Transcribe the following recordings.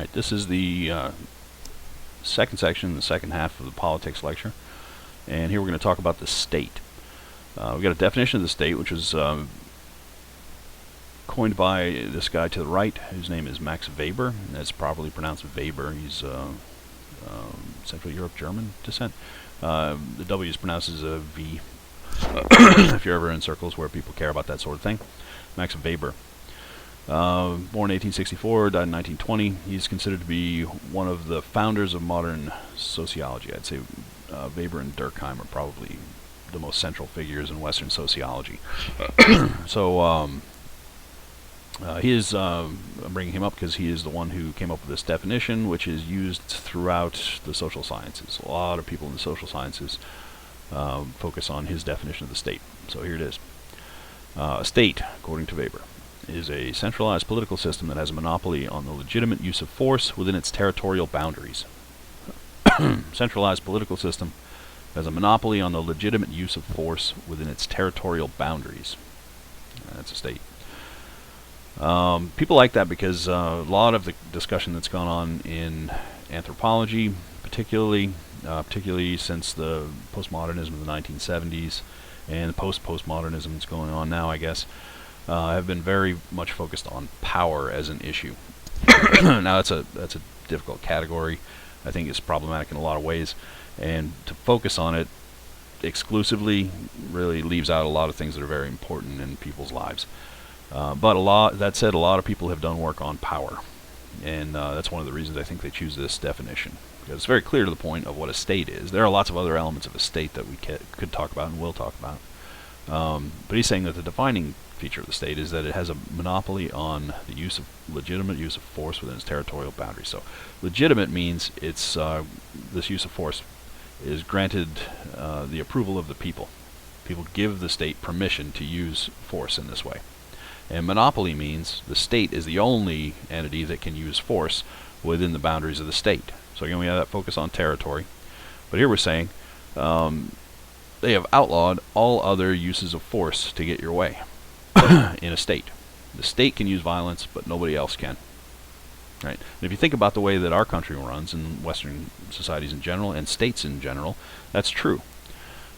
Alright, this is the second section, the second half of the politics lecture. And here we're going to talk about the state. We've got a definition of the state, which was coined by this guy to the right, whose name is Max Weber. That's properly pronounced Weber. He's Central Europe German descent. The W is pronounced as a V, if you're ever in circles where people care about that sort of thing. Max Weber. Born in 1864, died in 1920. He's considered to be one of the founders of modern sociology. I'd say Weber and Durkheim are probably the most central figures in Western sociology. So he is, I'm bringing him up because he is the one who came up with this definition, which is used throughout the social sciences. A lot of people in the social sciences focus on his definition of the state. So here it is. A state, according to Weber, is a centralized political system that has a monopoly on the legitimate use of force within its territorial boundaries. Centralized political system has a monopoly on the legitimate use of force within its territorial boundaries. That's a state. People like that because a lot of the discussion that's gone on in anthropology, particularly since the postmodernism of the 1970s and the post-postmodernism that's going on now, I guess, have been very much focused on power as an issue. Now that's a difficult category. I think it's problematic in a lot of ways, and to focus on it exclusively really leaves out a lot of things that are very important in people's lives. But that said, a lot of people have done work on power, and that's one of the reasons I think they choose this definition, because it's very clear to the point of what a state is. There are lots of other elements of a state that we could talk about and will talk about, but he's saying that the defining feature of the state is that it has a monopoly on the legitimate use of force within its territorial boundaries. So legitimate means it's this use of force is granted the approval of the people. People give the state permission to use force in this way. And monopoly means the state is the only entity that can use force within the boundaries of the state. So again, we have that focus on territory. But here we're saying they have outlawed all other uses of force to get your way in a state. The state can use violence, but nobody else can. Right? And if you think about the way that our country runs, in Western societies in general, and states in general, that's true.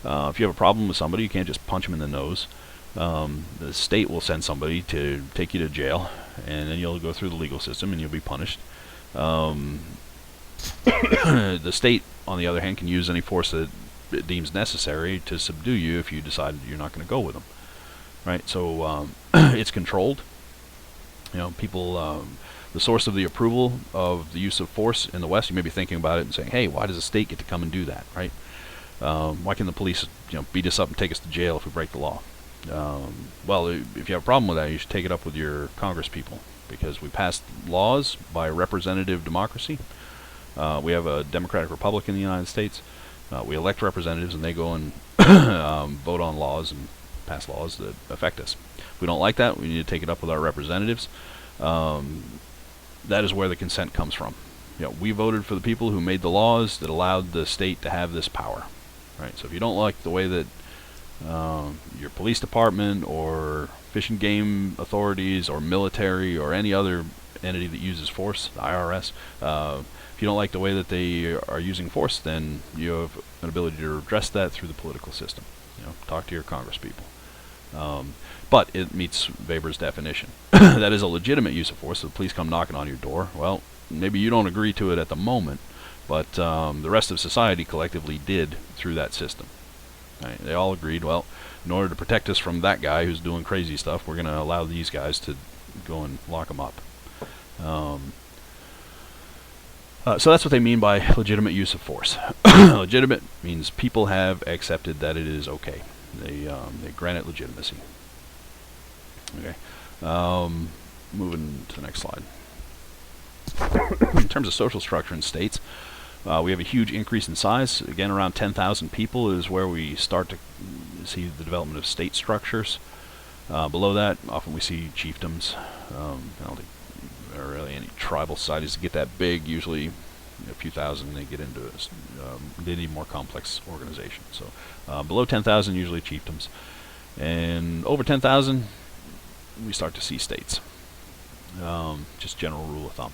If you have a problem with somebody, you can't just punch them in the nose. The state will send somebody to take you to jail, and then you'll go through the legal system and you'll be punished. The state, on the other hand, can use any force that it deems necessary to subdue you if you decide you're not going to go with them. Right? So it's controlled. You know, people. The source of the approval of the use of force in the West, you may be thinking about it and saying, "Hey, why does the state get to come and do that?" Right? Why can the police, beat us up and take us to jail if we break the law? Well, if you have a problem with that, you should take it up with your Congress people, because we passed laws by representative democracy. We have a democratic republic in the United States. We elect representatives, and they go and vote on laws and pass laws that affect us. If we don't like that, we need to take it up with our representatives. That is where the consent comes from. We voted for the people who made the laws that allowed the state to have this power. Right? So if you don't like the way that your police department or fish and game authorities or military or any other entity that uses force, the IRS, if you don't like the way that they are using force, then you have an ability to address that through the political system. Talk to your Congress people. But it meets Weber's definition. That is a legitimate use of force. So the police come knocking on your door. Well, maybe you don't agree to it at the moment, but the rest of society collectively did through that system. Right? They all agreed, well, in order to protect us from that guy who's doing crazy stuff, we're going to allow these guys to go and lock them up. So that's what they mean by legitimate use of force. Legitimate means people have accepted that it is okay. They grant it legitimacy. Okay. Moving to the next slide. In terms of social structure in states, we have a huge increase in size. Again, around 10,000 people is where we start to see the development of state structures. Below that, often we see chiefdoms. I don't think there are really any tribal societies that get that big. Usually a few thousand, they get into they need more complex organization. So below 10,000, usually chiefdoms. And over 10,000, we start to see states. Just general rule of thumb.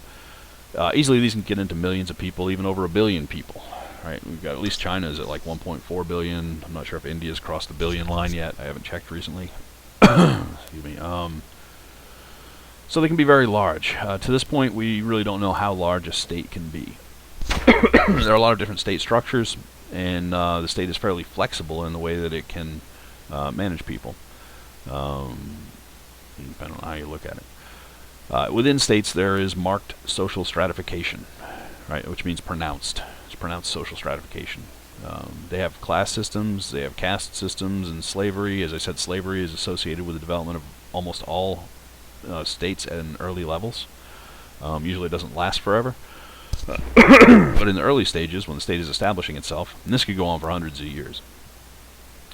Easily these can get into millions of people, even over 1 billion people. Right? We've got, at least China is at like 1.4 billion. I'm not sure if India's crossed the billion line yet. I haven't checked recently. Excuse me. So they can be very large. To this point, we really don't know how large a state can be. There are a lot of different state structures, and the state is fairly flexible in the way that it can manage people, depending on how you look at it. Within states, there is marked social stratification, right, which means pronounced. It's pronounced social stratification. They have class systems, they have caste systems, and slavery. As I said, slavery is associated with the development of almost all states at early levels. Usually it doesn't last forever. But in the early stages, when the state is establishing itself, and this could go on for hundreds of years,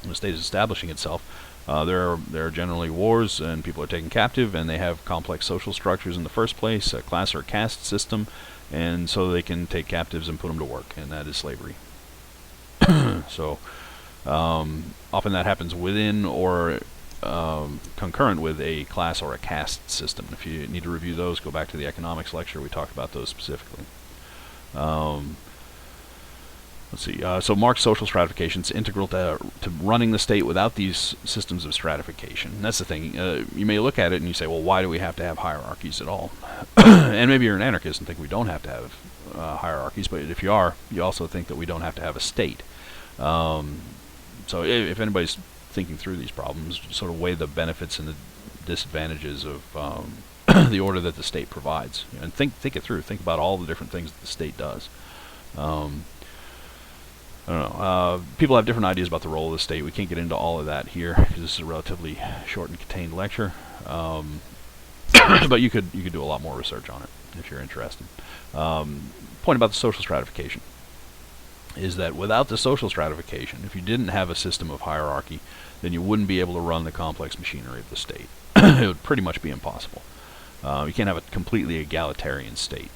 when the state is establishing itself, there are generally wars, and people are taken captive, and they have complex social structures in the first place, a class or caste system, and so they can take captives and put them to work, and that is slavery. So often that happens within or concurrent with a class or a caste system. If you need to review those, go back to the economics lecture. We talked about those specifically. Let's see. So marked social stratification is integral to running the state without these systems of stratification. And that's the thing. You may look at it and you say, well, why do we have to have hierarchies at all? And maybe you're an anarchist and think we don't have to have hierarchies, but if you are, you also think that we don't have to have a state. So if anybody's thinking through these problems, sort of weigh the benefits and the disadvantages of the order that the state provides, and think it through. Think about all the different things that the state does. I don't know. People have different ideas about the role of the state. We can't get into all of that here because this is a relatively short and contained lecture. But you could do a lot more research on it if you're interested. Point about the social stratification is that without the social stratification, if you didn't have a system of hierarchy, then you wouldn't be able to run the complex machinery of the state. It would pretty much be impossible. You can't have a completely egalitarian state.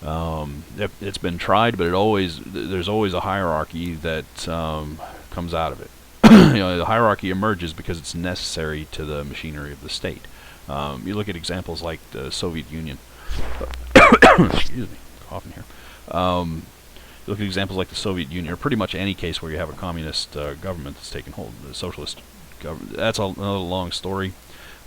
It's been tried, but there's always a hierarchy that comes out of it. The hierarchy emerges because it's necessary to the machinery of the state. You look at examples like the Soviet Union. Excuse me, coughing here. You look at examples like the Soviet Union, or pretty much any case where you have a communist government that's taken hold, the socialist government. That's another long story.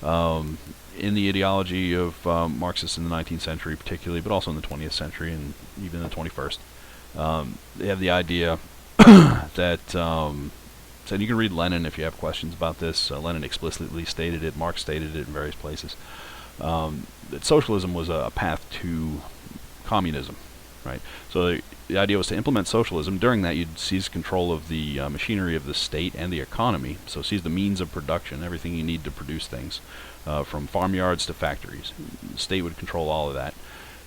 In the ideology of Marxists in the 19th century particularly, but also in the 20th century and even in the 21st, they have the idea that, so you can read Lenin if you have questions about this. Lenin explicitly stated it, Marx stated it in various places, that socialism was a path to communism, right? So the idea was to implement socialism. During that, you'd seize control of the machinery of the state and the economy, so seize the means of production, everything you need to produce things. From farmyards to factories. The state would control all of that.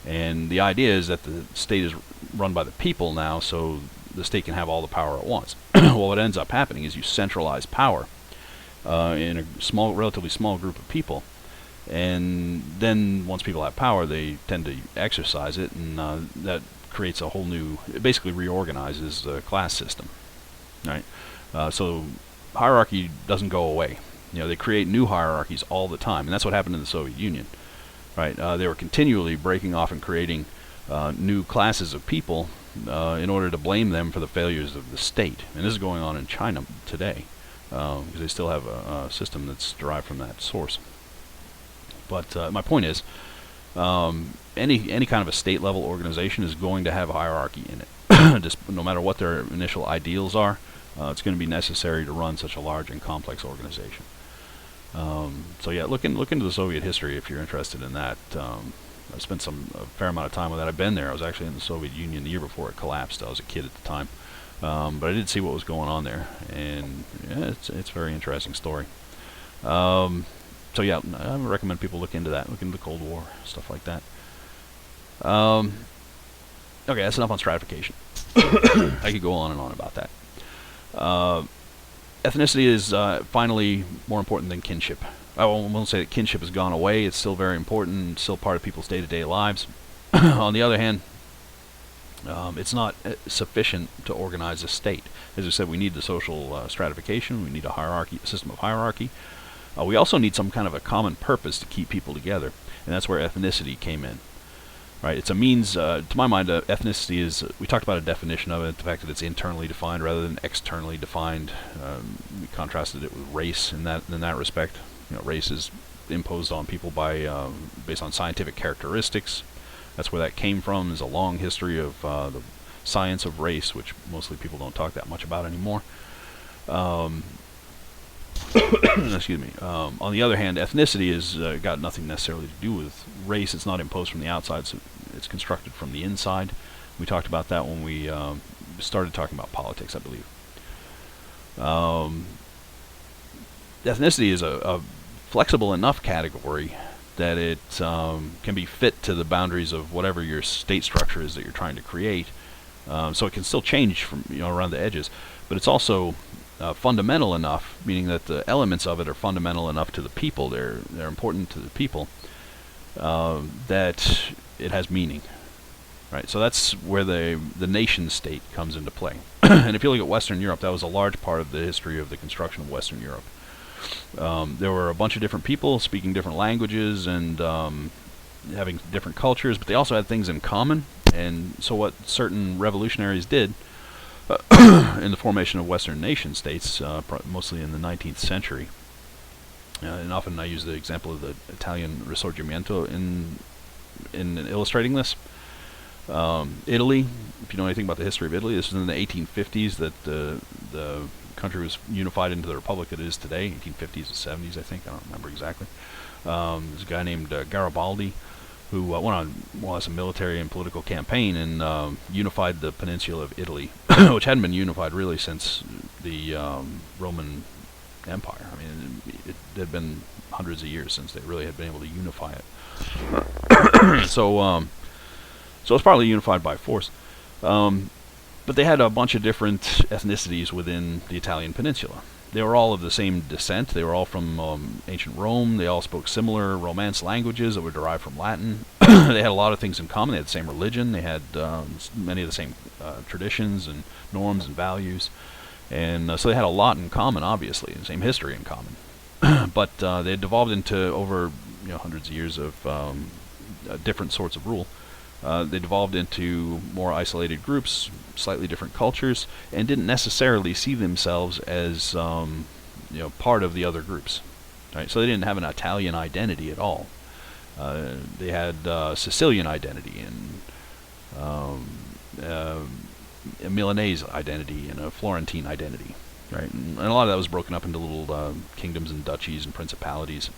And the idea is that the state is run by the people now, so the state can have all the power at once. Well, what ends up happening is you centralize power in a relatively small group of people. And then once people have power, they tend to exercise it, and that creates a whole new, it basically reorganizes the class system. Right? So hierarchy doesn't go away. They create new hierarchies all the time, and that's what happened in the Soviet Union, right? They were continually breaking off and creating new classes of people in order to blame them for the failures of the state. And this is going on in China today, because they still have a system that's derived from that source. But my point is, any kind of a state-level organization is going to have a hierarchy in it. Just no matter what their initial ideals are, it's going to be necessary to run such a large and complex organization. So yeah, look into the Soviet history if you're interested in that. I spent a fair amount of time with that. I've been there. I was actually in the Soviet Union the year before it collapsed. I was a kid at the time, but I did see what was going on there, and yeah, it's a very interesting story. So yeah, I would recommend people look into that. Look into the Cold War, stuff like that. Okay, that's enough on stratification. I could go on and on about that. Ethnicity is finally more important than kinship. I won't say that kinship has gone away. It's still very important. It's still part of people's day-to-day lives. On the other hand, it's not sufficient to organize a state. As I said, we need the social stratification. We need a system of hierarchy. We also need some kind of a common purpose to keep people together, and that's where ethnicity came in. right? It's a means, to my mind, ethnicity is, we talked about a definition of it, the fact that it's internally defined rather than externally defined. We contrasted it with race in that respect. Race is imposed on people based on scientific characteristics. That's where that came from. There's a long history of the science of race, which mostly people don't talk that much about anymore. Excuse me. On the other hand, ethnicity has got nothing necessarily to do with race. It's not imposed from the outside, so it's constructed from the inside. We talked about that when we started talking about politics, I believe. Ethnicity is a flexible enough category that it can be fit to the boundaries of whatever your state structure is that you're trying to create. So it can still change from around the edges, but it's also fundamental enough, meaning that the elements of it are fundamental enough to the people. They're important to the people that it has meaning, right? So that's where the nation state comes into play. And if you look at Western Europe, that was a large part of the history of the construction of Western Europe. There were a bunch of different people speaking different languages and having different cultures, but they also had things in common. And so what certain revolutionaries did in the formation of Western nation states, mostly in the 19th century, and often I use the example of the Italian Risorgimento in illustrating this. Italy, if you know anything about the history of Italy, this was in the 1850s that the country was unified into the republic that it is today, 1850s to 70s, I think. I don't remember exactly. There's a guy named Garibaldi who went on more or less a military and political campaign and unified the peninsula of Italy, which hadn't been unified really since the Roman Empire. I mean, it had been hundreds of years since they really had been able to unify it. So it's partly unified by force. But they had a bunch of different ethnicities within the Italian peninsula. They were all of the same descent. They were all from ancient Rome. They all spoke similar Romance languages that were derived from Latin. They had a lot of things in common. They had the same religion. They had many of the same traditions and norms and values. And so they had a lot in common, obviously, the same history in common. But they had devolved into, over hundreds of years of different sorts of rule. They devolved into more isolated groups, slightly different cultures, and didn't necessarily see themselves as part of the other groups. Right? So they didn't have an Italian identity at all. They had Sicilian identity and a Milanese identity and a Florentine identity. Right? And a lot of that was broken up into little kingdoms and duchies and principalities.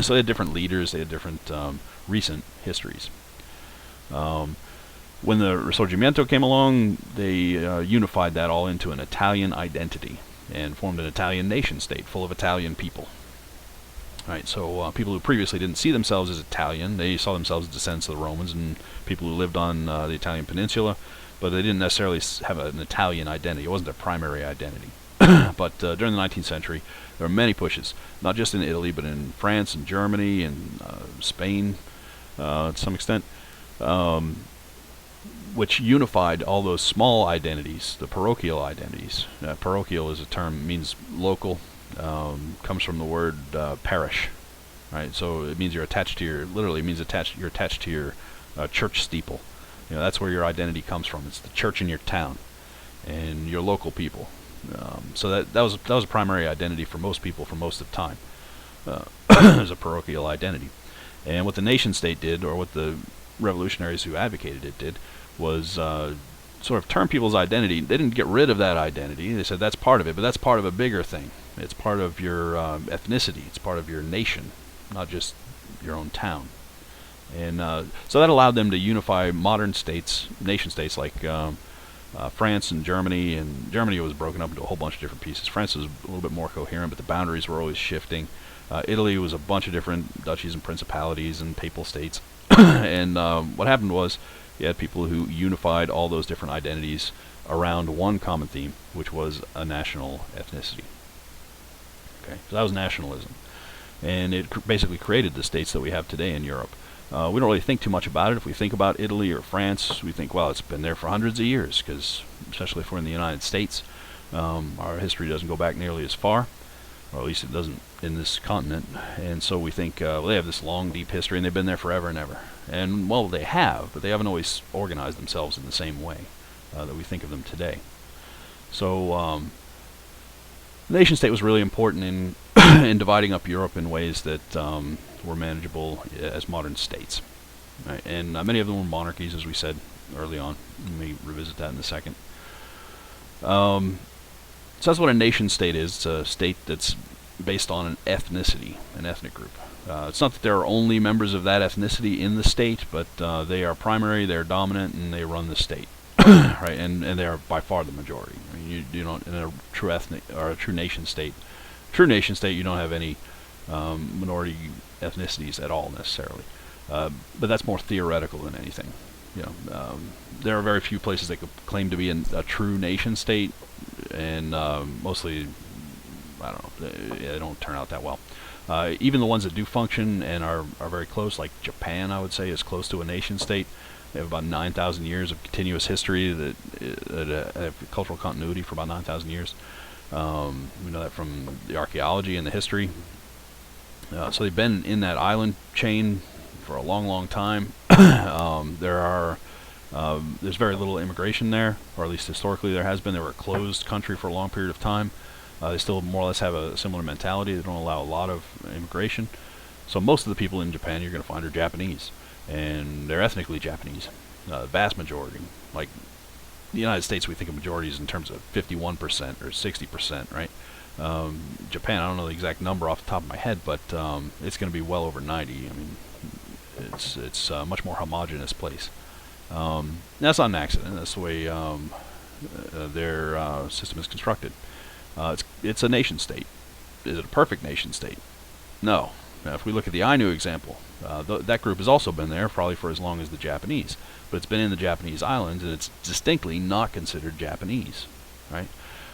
So they had different leaders. They had different recent histories. When the Risorgimento came along, they unified that all into an Italian identity and formed an Italian nation state full of Italian people. Right, so people who previously didn't see themselves as Italian, they saw themselves as descendants of the Romans and people who lived on the Italian peninsula, but they didn't necessarily have an Italian identity. It wasn't their primary identity. But during the 19th century, there were many pushes, not just in Italy, but in France and Germany and Spain to some extent, which unified all those small identities, the parochial identities. Parochial is a term, means local, comes from the word parish, right? So it means you're attached to your, literally means you're attached to your church steeple. That's where your identity comes from. It's the church in your town and your local people. So that was a primary identity for most people for most of the time. There's a parochial identity. And what the nation state did, or what the revolutionaries who advocated it did, was sort of turn people's identity. They didn't get rid of that identity. They said that's part of it, but that's part of a bigger thing. It's part of your ethnicity. It's part of your nation, not just your own town. And so that allowed them to unify modern states, nation states like France and Germany. And Germany was broken up into a whole bunch of different pieces. France was a little bit more coherent, but the boundaries were always shifting. Italy was a bunch of different duchies and principalities and papal states. And what happened was you had people who unified all those different identities around one common theme, which was a national ethnicity. Okay, so that was nationalism. And it basically created the states that we have today in Europe. We don't really think too much about it. If we think about Italy or France, we think, well, it's been there for hundreds of years, because especially if we're in the United States, our history doesn't go back nearly as far. or at least it doesn't in this continent. And so we think, well, they have this long, deep history, and they've been there forever and ever. And, well, they have, but they haven't always organized themselves in the same way that we think of them today. So the nation-state was really important in in dividing up Europe in ways that were manageable as modern states. Right? And many of them were monarchies, as we said early on. We may revisit that in a second. So that's what a nation-state is. It's a state that's based on an ethnicity, an ethnic group. It's not that there are only members of that ethnicity in the state, but they are primary, they're dominant, and they run the state. Right, and they are by far the majority. I mean, you don't, in a true ethnic or a true nation state, you don't have any minority ethnicities at all necessarily. But that's more theoretical than anything. There are very few places that could claim to be a true nation state, and mostly, I don't know, they don't turn out that well. Even the ones that do function and are very close, like Japan, I would say, is close to a nation state. They have about 9,000 years of continuous history that have cultural continuity for about 9,000 years. We know that from the archaeology and the history. So they've been in that island chain for a long, long time. There's very little immigration there, or at least historically there has been. They were a closed country for a long period of time. They still more or less have a similar mentality. They don't allow a lot of immigration. So most of the people in Japan you're going to find are Japanese. And they're ethnically Japanese, the vast majority. Like the United States, we think of majorities in terms of 51% or 60%, right? Japan, I don't know the exact number off the top of my head, but it's going to be well over 90. I mean, it's a much more homogeneous place. That's not an accident. That's the way their system is constructed. It's a nation state. Is it a perfect nation state? No. Now, if we look at the Ainu example, that group has also been there probably for as long as the Japanese, but it's been in the Japanese islands, and it's distinctly not considered Japanese, right?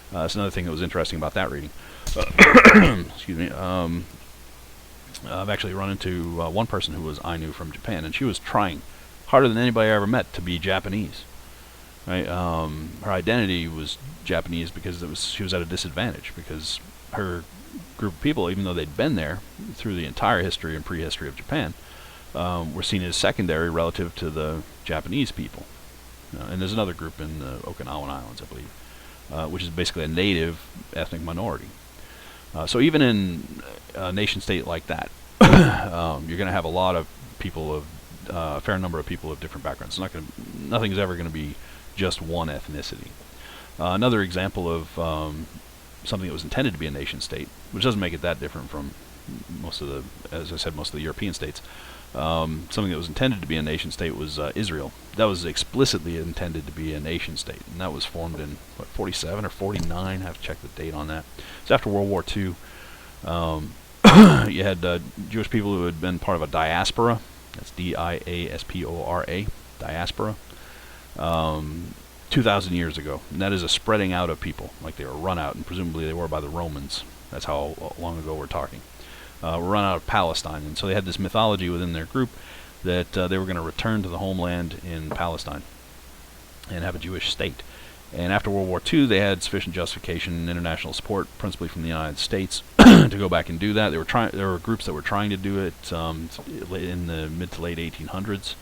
That's another thing that was interesting about that reading. Excuse me. I've actually run into one person who was Ainu from Japan, and she was trying harder than anybody I ever met to be Japanese. Right? Her identity was Japanese because she was at a disadvantage, because her group of people, even though they'd been there through the entire history and prehistory of Japan, were seen as secondary relative to the Japanese people. And there's another group in the Okinawan Islands, I believe, which is basically a native ethnic minority. So even in a nation state like that, you're going to have a lot of people of a fair number of people of different backgrounds. Nothing's ever going to be just one ethnicity. Another example of something that was intended to be a nation state, which doesn't make it that different from most of the European states. Something that was intended to be a nation state was Israel. That was explicitly intended to be a nation state, and that was formed in 47 or 49. I have to check the date on that. It's after World War II. You had Jewish people who had been part of a diaspora. That's diaspora, diaspora. 2,000 years ago, and that is a spreading out of people, like they were run out, and presumably they were by the Romans. That's how long ago we're talking. Were run out of Palestine, and so they had this mythology within their group that they were going to return to the homeland in Palestine and have a Jewish state. And after World War II, they had sufficient justification and international support, principally from the United States, to go back and do that. There were groups that were trying to do it in the mid to late 1800s.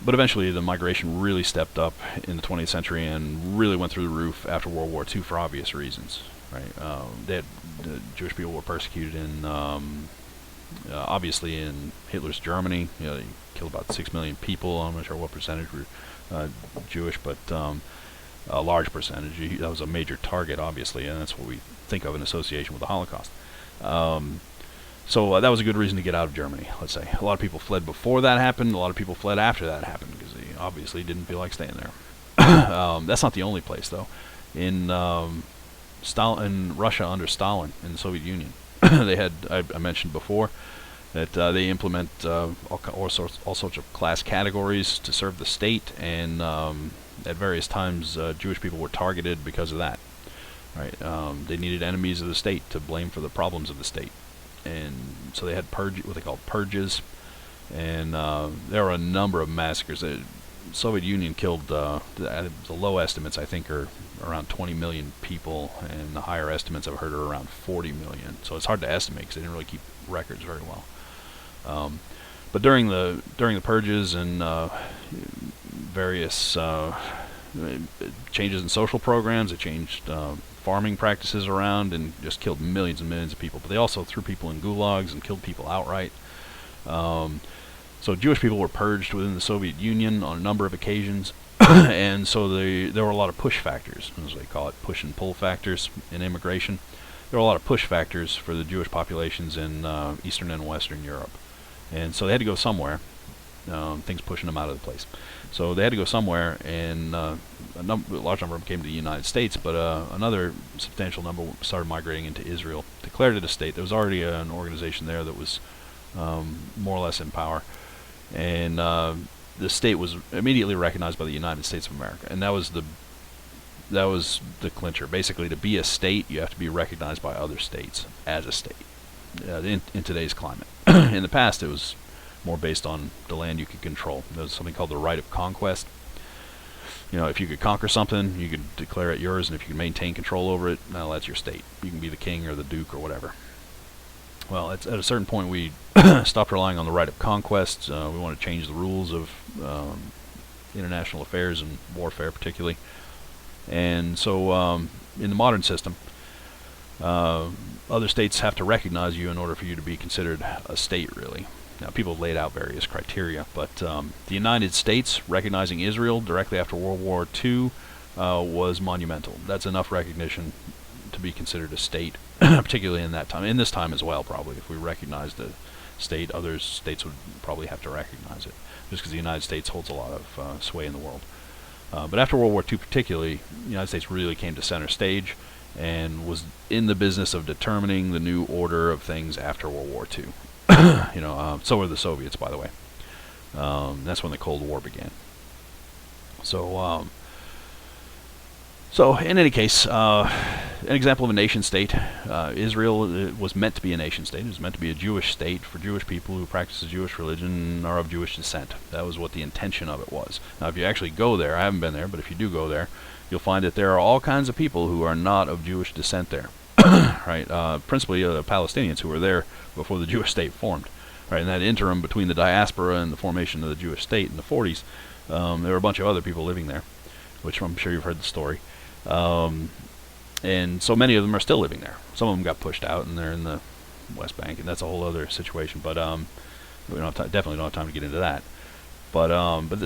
But eventually the migration really stepped up in the 20th century and really went through the roof after World War II for obvious reasons. Right? The Jewish people were persecuted obviously in Hitler's Germany. They killed about 6 million people. I'm not sure what percentage were Jewish, but a large percentage. That was a major target, obviously, and that's what we think of in association with the Holocaust. So that was a good reason to get out of Germany, let's say. A lot of people fled before that happened. A lot of people fled after that happened because they obviously didn't feel like staying there. That's not the only place, though. In Russia under Stalin, in the Soviet Union, they had, I mentioned before, that they implement all sorts of class categories to serve the state, and at various times Jewish people were targeted because of that. Right? They needed enemies of the state to blame for the problems of the state. And so they had what they called purges, and there were a number of massacres. Soviet Union killed, the low estimates I think are around 20 million people, and the higher estimates I've heard are around 40 million. So it's hard to estimate because they didn't really keep records very well. But during the purges and various changes in social programs, it changed farming practices around and just killed millions and millions of people. But they also threw people in gulags and killed people outright. So Jewish people were purged within the Soviet Union on a number of occasions, and so there were a lot of push factors, as they call it, push and pull factors in immigration. There were a lot of push factors for the Jewish populations in Eastern and Western Europe, and so they had to go somewhere. Things pushing them out of the place, so they had to go somewhere, and a large number of them came to the United States, but another substantial number started migrating into Israel, declared it a state. There was already an organization there that was more or less in power, and the state was immediately recognized by the United States of America, and that was the clincher. Basically, to be a state, you have to be recognized by other states as a state in today's climate. In the past, it was more based on the land you could control. There was something called the right of conquest. You know, if you could conquer something, you could declare it yours, and if you can maintain control over it, now that's your state. You can be the king or the duke or whatever. Well, at a certain point, we stopped relying on the right of conquest. We want to change the rules of international affairs and warfare, particularly. And so, in the modern system, other states have to recognize you in order for you to be considered a state, really. Now, people have laid out various criteria, but the United States recognizing Israel directly after World War II was monumental. That's enough recognition to be considered a state, particularly in that time. In this time as well, probably. If we recognized a state, other states would probably have to recognize it, just because the United States holds a lot of sway in the world. But after World War II particularly, the United States really came to center stage and was in the business of determining the new order of things after World War II. So were the Soviets, by the way. That's when the Cold War began. So in any case, an example of a nation state, Israel was meant to be a nation state. It was meant to be a Jewish state for Jewish people who practice the Jewish religion and are of Jewish descent. That was what the intention of it was. Now, if you actually go there, I haven't been there, but if you do go there, you'll find that there are all kinds of people who are not of Jewish descent there. Right? Principally Palestinians who were there before the Jewish state formed. Right? In that interim between the diaspora and the formation of the Jewish state in the 40s, there were a bunch of other people living there, which I'm sure you've heard the story. And so many of them are still living there. Some of them got pushed out, and they're in the West Bank, and that's a whole other situation. But we definitely don't have time to get into that. But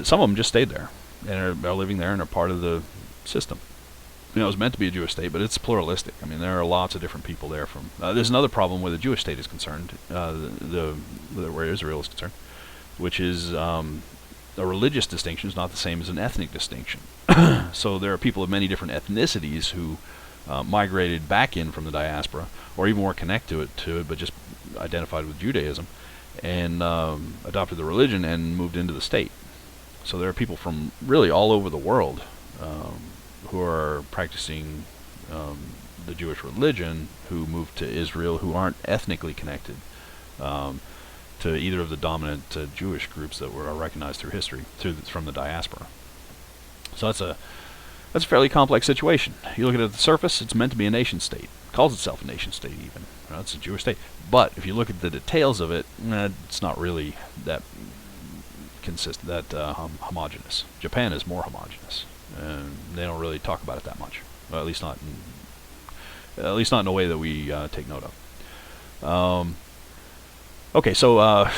some of them just stayed there and are living there and are part of the system. It was meant to be a Jewish state, but it's pluralistic. I mean, there are lots of different people there. There's another problem where the Jewish state is concerned, where Israel is concerned, which is a religious distinction is not the same as an ethnic distinction. So there are people of many different ethnicities who migrated back in from the diaspora, or even were connected to it, but just identified with Judaism, and adopted the religion and moved into the state. So there are people from really all over the world who are practicing the Jewish religion who moved to Israel who aren't ethnically connected to either of the dominant Jewish groups that were recognized through history from the diaspora. So that's a fairly complex situation. You look at it at the surface, it's meant to be a nation state. It calls itself a nation state even. It's a Jewish state. But if you look at the details of it, it's not really that homogeneous. Japan is more homogeneous. And they don't really talk about it that much. Well, at least not in a way that we take note of. Okay, so a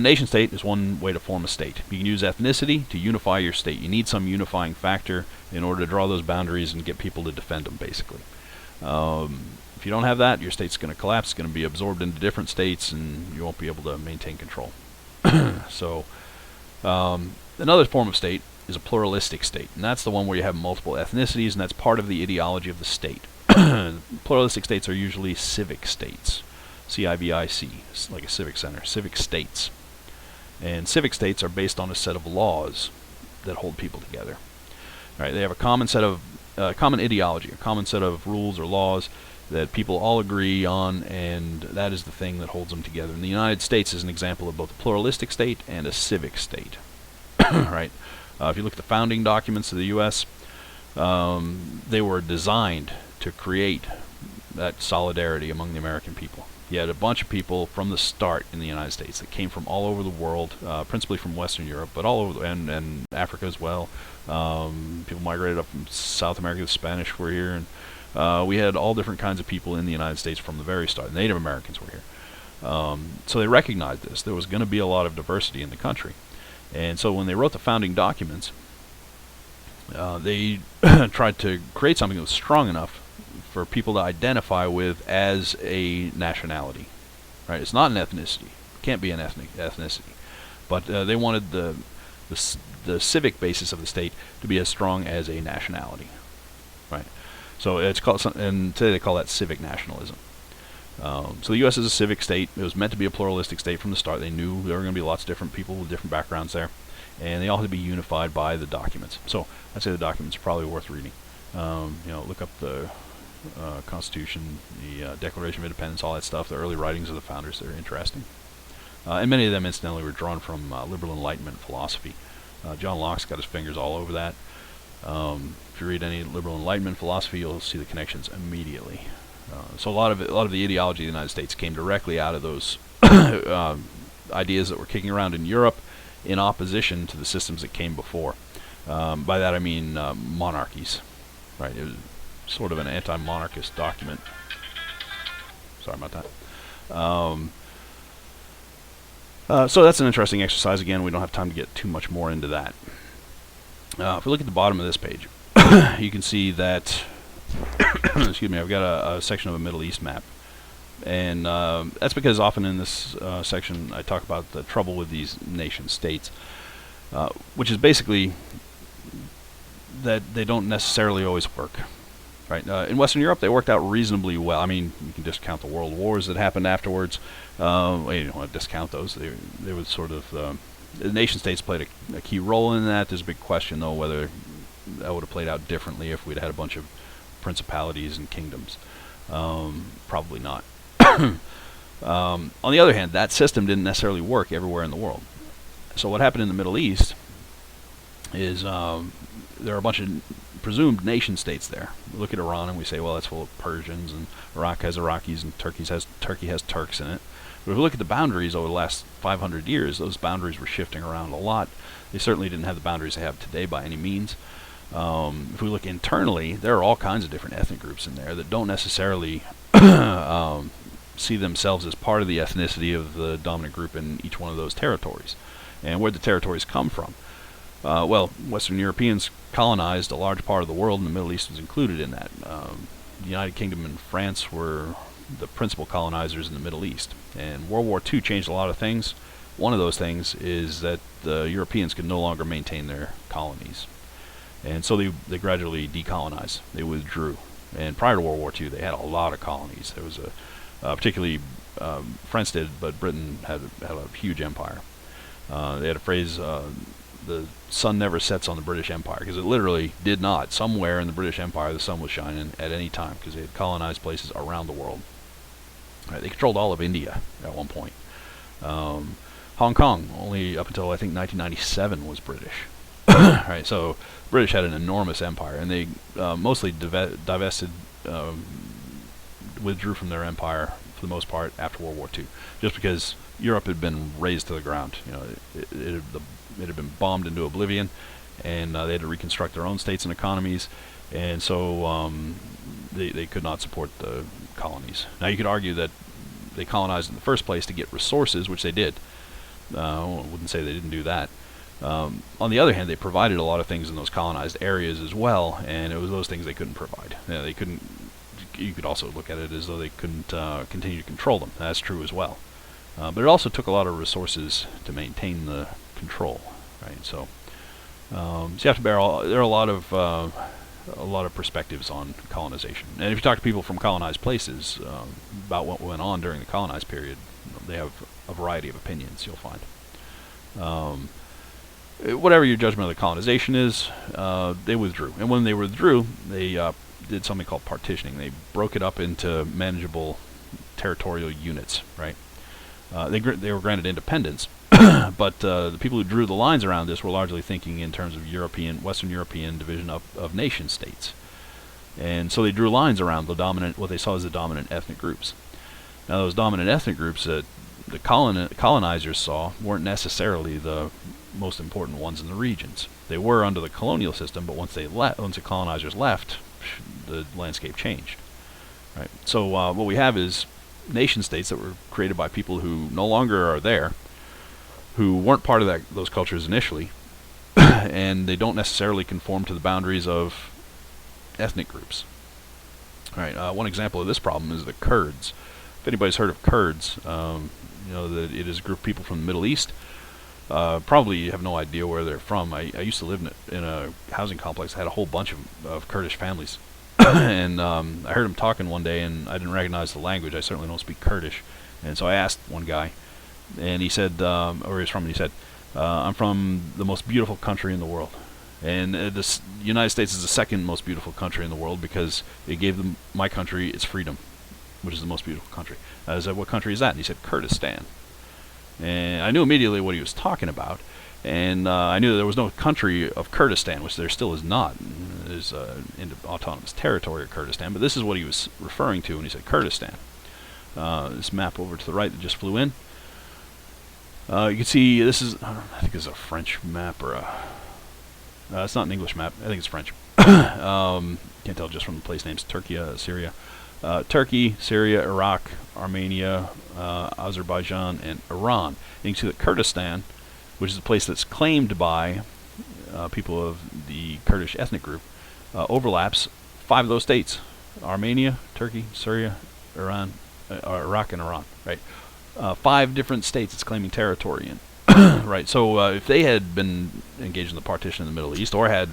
nation state is one way to form a state. You can use ethnicity to unify your state. You need some unifying factor in order to draw those boundaries and get people to defend them, basically. If you don't have that, your state's going to collapse. It's going to be absorbed into different states, and you won't be able to maintain control. So another form of state is a pluralistic state, and that's the one where you have multiple ethnicities, and that's part of the ideology of the state. Pluralistic states are usually civic states. CIVIC, like a civic center, civic states. And civic states are based on a set of laws that hold people together. Right? They have a common set of common ideology, a common set of rules or laws that people all agree on, and that is the thing that holds them together. And the United States is an example of both a pluralistic state and a civic state. Right? If you look at the founding documents of the U.S., they were designed to create that solidarity among the American people. You had a bunch of people from the start in the United States that came from all over the world, principally from Western Europe, but all over, and Africa as well. People migrated up from South America. The Spanish were here, and we had all different kinds of people in the United States from the very start. Native Americans were here. So they recognized this. There was going to be a lot of diversity in the country. And so when they wrote the founding documents, they tried to create something that was strong enough for people to identify with as a nationality. Right? It's not an ethnicity. It can't be an ethnicity. But they wanted the civic basis of the state to be as strong as a nationality. Right? So it's called, and today they call that civic nationalism. So the U.S. is a civic state. It was meant to be a pluralistic state from the start. They knew there were going to be lots of different people with different backgrounds there, and they all had to be unified by the documents. So I'd say the documents are probably worth reading. Look up the Constitution, the Declaration of Independence, all that stuff, the early writings of the founders. They're interesting. And many of them, incidentally, were drawn from liberal Enlightenment philosophy. John Locke's got his fingers all over that. If you read any liberal Enlightenment philosophy, you'll see the connections immediately. So a lot of the ideology of the United States came directly out of those ideas that were kicking around in Europe in opposition to the systems that came before. By that I mean monarchies. Right? It was sort of an anti-monarchist document. Sorry about that. So that's an interesting exercise. Again, we don't have time to get too much more into that. If we look at the bottom of this page, you can see that excuse me, I've got a section of a Middle East map. And that's because often in this section I talk about the trouble with these nation states, which is basically that they don't necessarily always work. Right? In Western Europe, they worked out reasonably well. I mean, you can discount the world wars that happened afterwards. You don't want to discount those. They were sort of the nation states played a key role in that. There's a big question, though, whether that would have played out differently if we'd had a bunch of principalities and kingdoms. Probably not. On the other hand, that system didn't necessarily work everywhere in the world. So what happened in the Middle East is there are a bunch of presumed nation states there. We look at Iran and we say, well, that's full of Persians, and Iraq has Iraqis, and Turkey has Turks in it. But if we look at the boundaries over the last 500 years, those boundaries were shifting around a lot. They certainly didn't have the boundaries they have today by any means. If we look internally, there are all kinds of different ethnic groups in there that don't necessarily see themselves as part of the ethnicity of the dominant group in each one of those territories. And where the territories come from? Well, Western Europeans colonized a large part of the world, and the Middle East was included in that. The United Kingdom and France were the principal colonizers in the Middle East. And World War II changed a lot of things. One of those things is that the Europeans could no longer maintain their colonies. And so they gradually decolonized. They withdrew. And prior to World War II, they had a lot of colonies. There was particularly France did, but Britain had a huge empire. They had a phrase, the sun never sets on the British Empire, because it literally did not. Somewhere in the British Empire, the sun was shining at any time, because they had colonized places around the world. Right, they controlled all of India at one point. Hong Kong, only up until I think 1997, was British. Right, so British had an enormous empire, and they mostly divested, withdrew from their empire for the most part after World War II, just because Europe had been razed to the ground. You know, it had been bombed into oblivion, and they had to reconstruct their own states and economies, and so they could not support the colonies. Now you could argue that they colonized in the first place to get resources, which they did. I wouldn't say they didn't do that. On the other hand, they provided a lot of things in those colonized areas as well, and it was those things they couldn't provide. They couldn't. You could also look at it as though they couldn't continue to control them. That's true as well. But it also took a lot of resources to maintain the control, right? So you have to there are a lot of perspectives on colonization. And if you talk to people from colonized places about what went on during the colonized period, they have a variety of opinions, you'll find. Whatever your judgment of the colonization is, they withdrew. And when they withdrew, they did something called partitioning. They broke it up into manageable territorial units, right? They were granted independence, But the people who drew the lines around this were largely thinking in terms of Western European division of nation states. And so they drew lines around what they saw as the dominant ethnic groups. Now, those dominant ethnic groups that the colonizers saw weren't necessarily the most important ones in the regions. They were under the colonial system, but once the colonizers left, the landscape changed. Right. So what we have is nation states that were created by people who no longer are there, who weren't part of those cultures initially, and they don't necessarily conform to the boundaries of ethnic groups. All right. One example of this problem is the Kurds. If anybody's heard of Kurds, you know that it is a group of people from the Middle East. Probably have no idea where they're from. I used to live in a housing complex that had a whole bunch of Kurdish families. And I heard him talking one day, and I didn't recognize the language. I certainly don't speak Kurdish. And so I asked one guy, and he said, where he's from, and he said, I'm from the most beautiful country in the world. And the United States is the second most beautiful country in the world because it gave my country its freedom, which is the most beautiful country. I said, what country is that? And he said, Kurdistan. And I knew immediately what he was talking about. And I knew that there was no country of Kurdistan, which there still is not. There's an autonomous territory of Kurdistan, but this is what he was referring to when he said Kurdistan. This map over to the right that just flew in. You can see this is, I think it's a French map or it's not an English map. I think it's French. Can't tell just from the place names. Turkey, Syria. Turkey, Syria, Iraq, Armenia, Azerbaijan, and Iran. And you can see that Kurdistan, which is a place that's claimed by people of the Kurdish ethnic group, overlaps 5 of those states: Armenia, Turkey, Syria, Iran, Iraq, and Iran. Right, 5 different states it's claiming territory in. Right. So if they had been engaged in the partition in the Middle East or had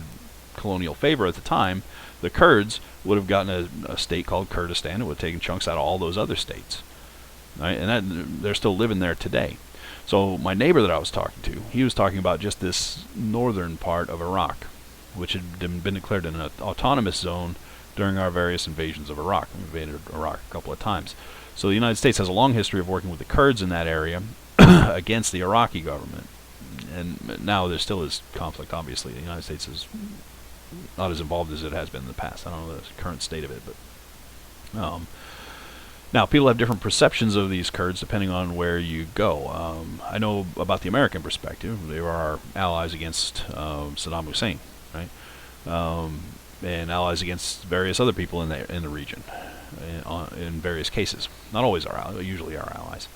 colonial favor at the time, the Kurds would have gotten a state called Kurdistan. It would have taken chunks out of all those other states. Right, and they're still living there today. So my neighbor that I was talking to, he was talking about just this northern part of Iraq, which had been declared an autonomous zone during our various invasions of Iraq. We invaded Iraq a couple of times. So the United States has a long history of working with the Kurds in that area against the Iraqi government. And now there still is conflict, obviously. The United States is not as involved as it has been in the past. I don't know the current state of it, but now, people have different perceptions of these Kurds depending on where you go. I know about the American perspective. They were our allies against Saddam Hussein, right? And allies against various other people in the region, in various cases. Not always our allies, usually our allies.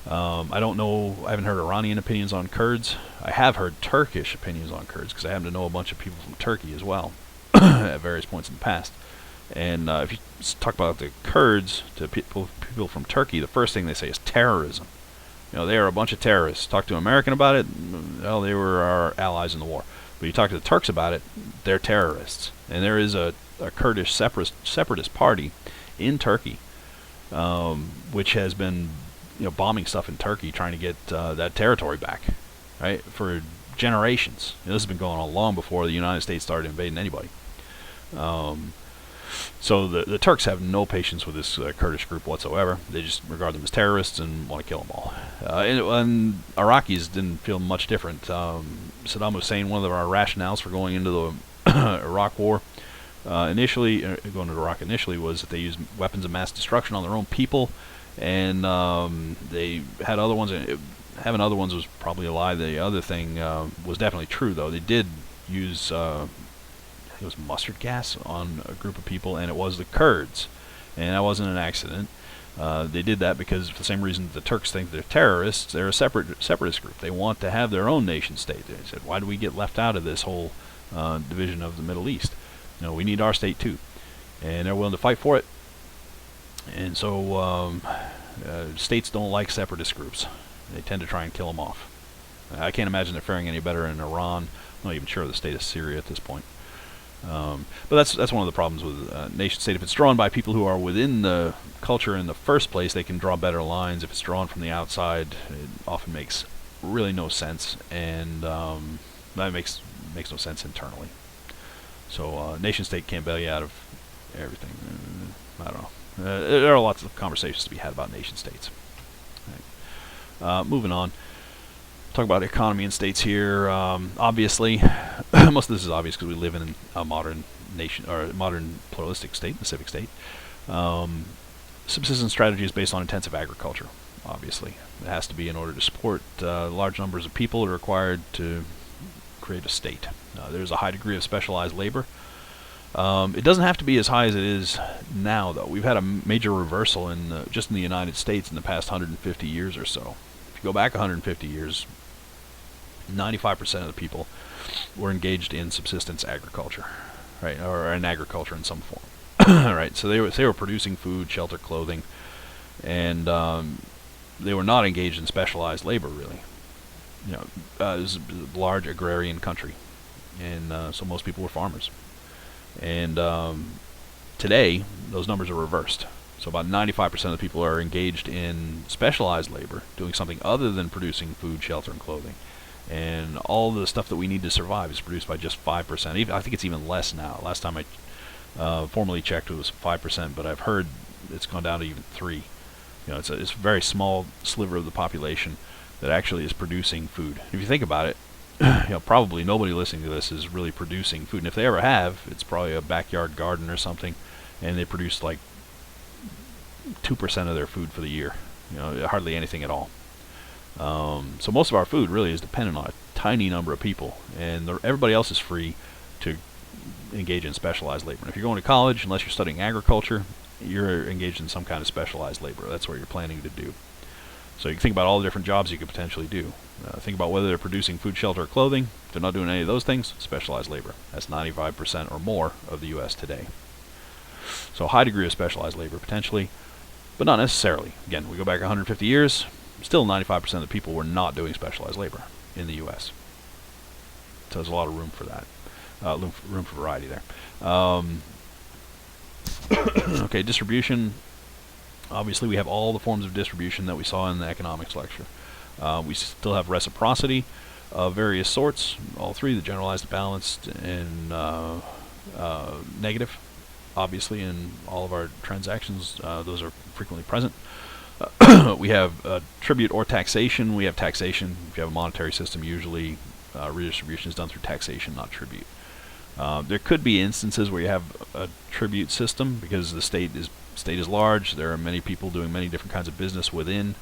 I don't know. I haven't heard Iranian opinions on Kurds. I have heard Turkish opinions on Kurds because I happen to know a bunch of people from Turkey as well at various points in the past. And if you talk about the Kurds to people from Turkey, the first thing they say is terrorism. You know, they are a bunch of terrorists. Talk to an American about it, well, they were our allies in the war. But you talk to the Turks about it, they're terrorists. And there is a Kurdish separatist party in Turkey, which has been, bombing stuff in Turkey, trying to get that territory back, right, for generations. This has been going on long before the United States started invading anybody. So the Turks have no patience with this Kurdish group whatsoever. They just regard them as terrorists and want to kill them all. And Iraqis didn't feel much different. Saddam Hussein, one of our rationales for going into the Iraq war going to Iraq initially, was that they used weapons of mass destruction on their own people, and they had other ones. Having other ones was probably a lie. The other thing was definitely true, though. They did use it was mustard gas on a group of people, and it was the Kurds, and that wasn't an accident. They did that because, for the same reason the Turks think they're terrorists, they're a separatist group. They want to have their own nation state. They said, why do we get left out of this whole division of the Middle East? We need our state too, and they're willing to fight for it. And so states don't like separatist groups. They tend to try and kill them off. I can't imagine they're faring any better in Iran. I'm not even sure of the state of Syria at this point. But that's one of the problems with nation state. If it's drawn by people who are within the culture in the first place, they can draw better lines. If it's drawn from the outside, it often makes really no sense, and that makes no sense internally. So nation state can't bail you out of everything. I don't know. There are lots of conversations to be had about nation states. Right. Moving on. Talk about economy in states here. Obviously, most of this is obvious because we live in a modern nation or a modern pluralistic state, the civic state. Subsistence strategy is based on intensive agriculture. Obviously, it has to be in order to support large numbers of people that are required to create a state. There's a high degree of specialized labor. It doesn't have to be as high as it is now, though. We've had a major reversal in just in the United States in the past 150 years or so. If you go back 150 years, 95% of the people were engaged in subsistence agriculture, right, or in agriculture in some form, right. So they were producing food, shelter, clothing, and they were not engaged in specialized labor, really. It was a large agrarian country, and so most people were farmers. And today, those numbers are reversed. So about 95% of the people are engaged in specialized labor, doing something other than producing food, shelter, and clothing. And all the stuff that we need to survive is produced by just 5%. I think it's even less now. Last time I formally checked, it was 5%, but I've heard it's gone down to even 3%. It's a very small sliver of the population that actually is producing food. If you think about it, probably nobody listening to this is really producing food. And if they ever have, it's probably a backyard garden or something, and they produce like 2% of their food for the year. Hardly anything at all. So most of our food really is dependent on a tiny number of people, and everybody else is free to engage in specialized labor. And if you're going to college, unless you're studying agriculture, you're engaged in some kind of specialized labor. That's what you're planning to do. So you can think about all the different jobs you could potentially do. Think about whether they're producing food, shelter, or clothing. If they're not doing any of those things, specialized labor. That's 95% or more of the U.S. today. So a high degree of specialized labor potentially, but not necessarily. Again, we go back 150 years, still 95% of the people were not doing specialized labor in the U.S. So there's a lot of room for that. Room for variety there. Okay, distribution. Obviously, we have all the forms of distribution that we saw in the economics lecture. We still have reciprocity of various sorts, all three, the generalized, balanced, and negative. Obviously, in all of our transactions, those are frequently present. We have tribute or taxation. We have taxation. If you have a monetary system, usually redistribution is done through taxation, not tribute. There could be instances where you have a tribute system because the state is large. There are many people doing many different kinds of business within.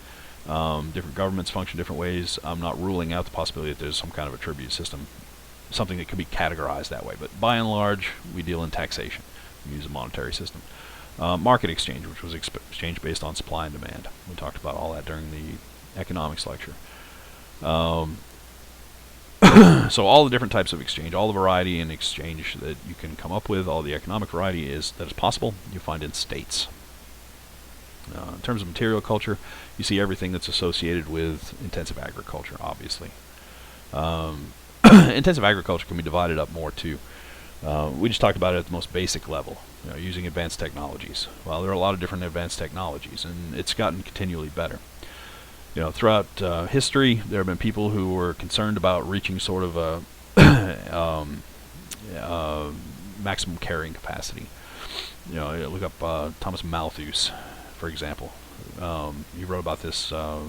Different governments function different ways. I'm not ruling out the possibility that there's some kind of a tribute system, something that could be categorized that way. But by and large, we deal in taxation. We use a monetary system. Market exchange, which was exchange based on supply and demand. We talked about all that during the economics lecture. So all the different types of exchange, all the variety in exchange that you can come up with, all the economic variety that is possible, you find in states. In terms of material culture, you see everything that's associated with intensive agriculture, obviously. Intensive agriculture can be divided up more too. We just talked about it at the most basic level, using advanced technologies. Well, there are a lot of different advanced technologies, and it's gotten continually better. Throughout history, there have been people who were concerned about reaching sort of a maximum carrying capacity. Look up Thomas Malthus, for example. He wrote about this a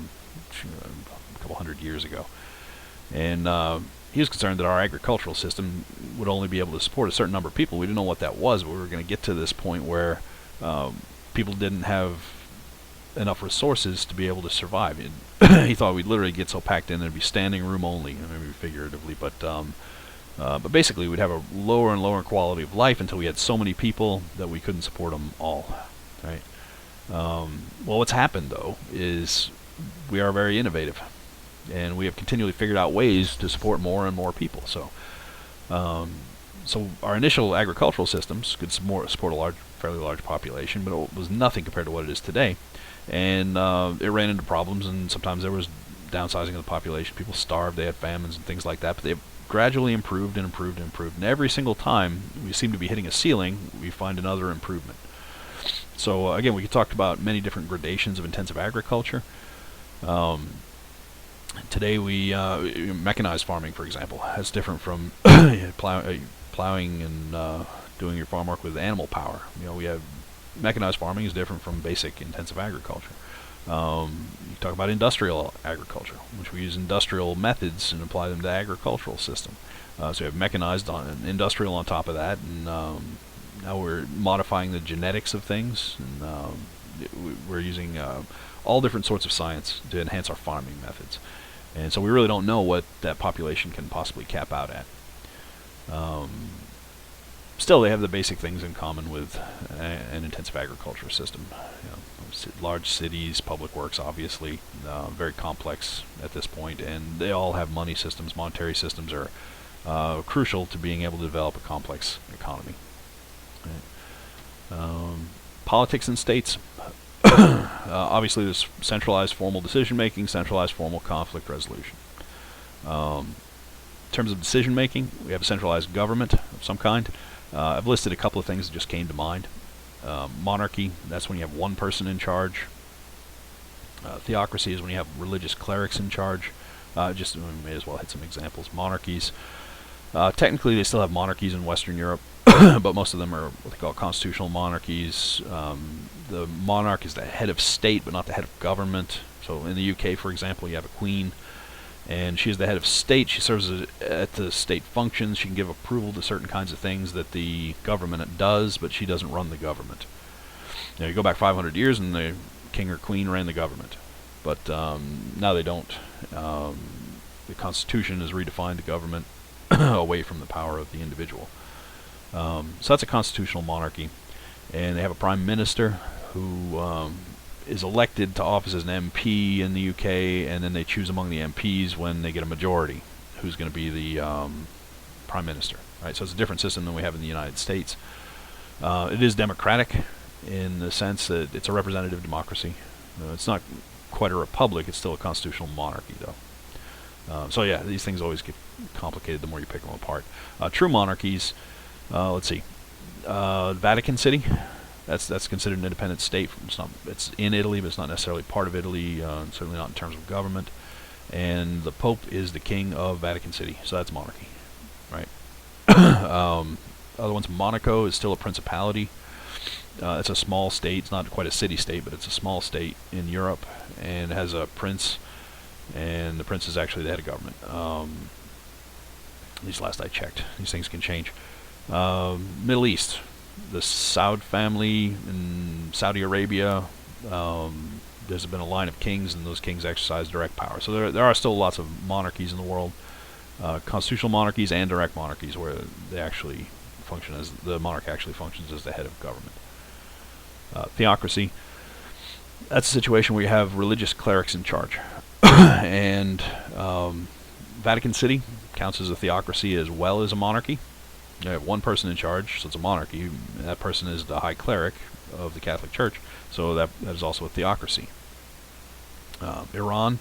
couple hundred years ago, and he was concerned that our agricultural system would only be able to support a certain number of people. We didn't know what that was, but we were going to get to this point where people didn't have enough resources to be able to survive. He thought we'd literally get so packed in there'd be standing room only, maybe figuratively, but basically we'd have a lower and lower quality of life until we had so many people that we couldn't support them all, right? Well, what's happened though is we are very innovative, and we have continually figured out ways to support more and more people. So our initial agricultural systems could support a fairly large population, but it was nothing compared to what it is today. And it ran into problems, and sometimes there was downsizing of the population. People starved, they had famines and things like that, but they've gradually improved and improved and improved. And every single time we seem to be hitting a ceiling, we find another improvement. So again, we talked about many different gradations of intensive agriculture. Today mechanized farming, for example, that's different from plowing and doing your farm work with animal power. We have mechanized farming is different from basic intensive agriculture. You talk about industrial agriculture, which we use industrial methods and apply them to the agricultural system. So we have mechanized and industrial on top of that, and now we're modifying the genetics of things, and we're using all different sorts of science to enhance our farming methods. And so we really don't know what that population can possibly cap out at. Still, they have the basic things in common with an intensive agriculture system. Large cities, public works, obviously, very complex at this point, and they all have money systems. Monetary systems are crucial to being able to develop a complex economy. Politics in states. Obviously, there's centralized formal decision-making, centralized formal conflict resolution. In terms of decision-making, we have a centralized government of some kind. I've listed a couple of things that just came to mind. Monarchy, that's when you have one person in charge. Theocracy is when you have religious clerics in charge. We may as well hit some examples. Monarchies. Technically, they still have monarchies in Western Europe, but most of them are what they call constitutional monarchies. The monarch is the head of state, but not the head of government. So in the UK, for example, you have a queen, and she is the head of state. She serves at the state functions. She can give approval to certain kinds of things that the government does, but she doesn't run the government. You go back 500 years, and the king or queen ran the government, but now they don't. The Constitution has redefined the government away from the power of the individual. So that's a constitutional monarchy, and they have a prime minister who is elected to office as an MP in the UK, and then they choose among the MPs when they get a majority who's going to be the prime minister. Right? So it's a different system than we have in the United States. It is democratic in the sense that it's a representative democracy. It's not quite a republic. It's still a constitutional monarchy, though. So yeah, these things always get complicated the more you pick them apart. True monarchies, let's see, Vatican City. That's considered an independent state. It's in Italy, but it's not necessarily part of Italy. Certainly not in terms of government. And the Pope is the king of Vatican City, so that's monarchy, right? Other ones, Monaco is still a principality. It's a small state. It's not quite a city-state, but it's a small state in Europe, and has a prince, and the prince is actually the head of government. At least last I checked. These things can change. Middle East. The Saud family in Saudi Arabia, there's been a line of kings, and those kings exercise direct power. So there are still lots of monarchies in the world, constitutional monarchies and direct monarchies, where they actually function as the monarch actually functions as the head of government. Theocracy. That's a situation where you have religious clerics in charge, and Vatican City counts as a theocracy as well as a monarchy. You have one person in charge, so it's a monarchy, and that person is the high cleric of the Catholic Church, so that is also a theocracy. Iran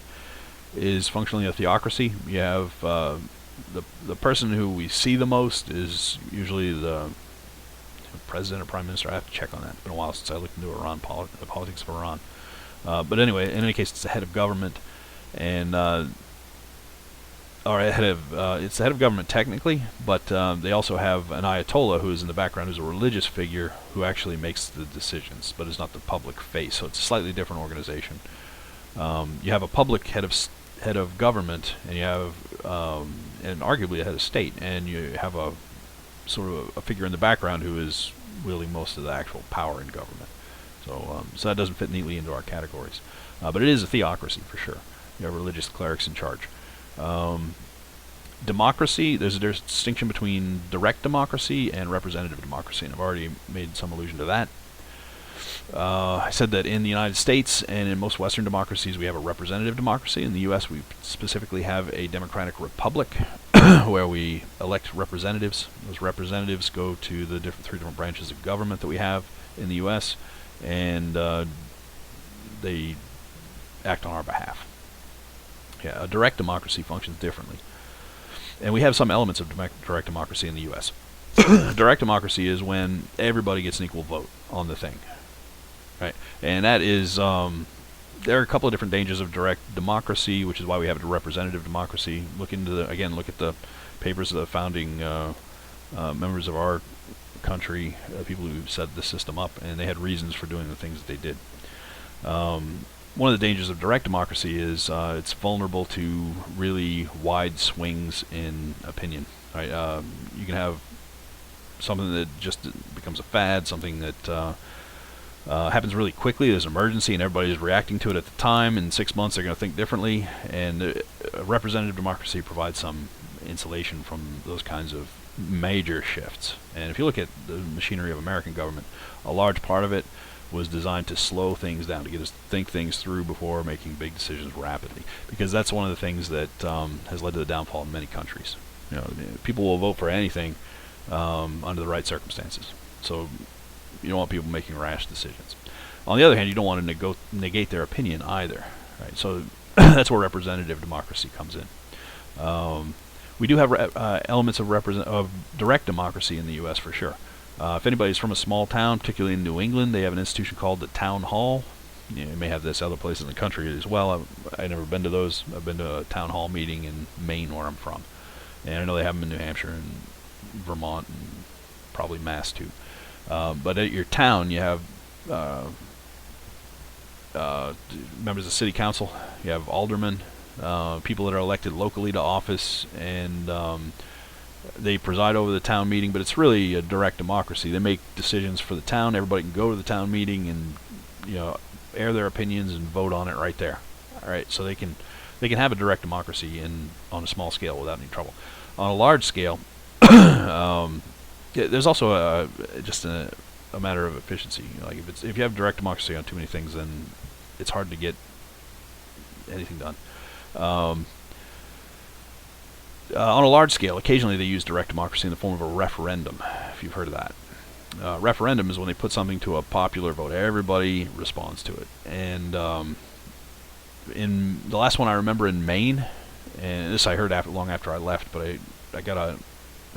is functionally a theocracy. You have the person who we see the most is usually the president or prime minister. I have to check on that. It's been a while since I looked into Iran, the politics of Iran. But anyway, in any case, it's the head of government, and it's the head of government technically, but they also have an Ayatollah who is in the background, who's a religious figure who actually makes the decisions, but is not the public face. So it's a slightly different organization. You have a public head of government, and you have and arguably a head of state, and you have a sort of a figure in the background who is wielding most of the actual power in government. So that doesn't fit neatly into our categories, but it is a theocracy for sure. You have religious clerics in charge. Democracy, there's a distinction between direct democracy and representative democracy, and I've already made some allusion to that. I said that in the United States and in most Western democracies we have a representative democracy. In the U.S. we specifically have a democratic republic where we elect representatives. Those representatives go to the three different branches of government that we have in the U.S., and they act on our behalf. Yeah, a direct democracy functions differently. And we have some elements of direct democracy in the U.S. Direct democracy is when everybody gets an equal vote on the thing. Right? And that is, there are a couple of different dangers of direct democracy, which is why we have a representative democracy. Look at the papers of the founding members of our country, people who set the system up, and they had reasons for doing the things that they did. one of the dangers of direct democracy is it's vulnerable to really wide swings in opinion. Right? You can have something that just becomes a fad, something that happens really quickly. There's an emergency and everybody's reacting to it at the time. In 6 months they're going to think differently, and representative democracy provides some insulation from those kinds of major shifts. And if you look at the machinery of American government, a large part of it was designed to slow things down, to get us to think things through before making big decisions rapidly, because that's one of the things that has led to the downfall in many countries. People will vote for anything under the right circumstances. So you don't want people making rash decisions. On the other hand, you don't want to negate their opinion either. Right? So that's where representative democracy comes in. We do have elements of direct democracy in the U.S. for sure. If anybody's from a small town, particularly in New England, they have an institution called the town hall. You may have this other places in the country as well. I've never been to those. I've been to a town hall meeting in Maine, where I'm from, and I know they have them in New Hampshire and Vermont and probably Mass too. But at your town, you have members of the city council. You have aldermen, people that are elected locally to office, and they preside over the town meeting. But it's really a direct democracy. They make decisions for the town. Everybody can go to the town meeting and air their opinions and vote on it right there. All right, so they can have a direct democracy on a small scale without any trouble. On a large scale, there's also just a matter of efficiency. Like if you have direct democracy on too many things, then it's hard to get anything done. On a large scale, occasionally they use direct democracy in the form of a referendum, if you've heard of that. Referendum is when they put something to a popular vote. Everybody responds to it. And in the last one I remember in Maine, and this I heard long after I left, but I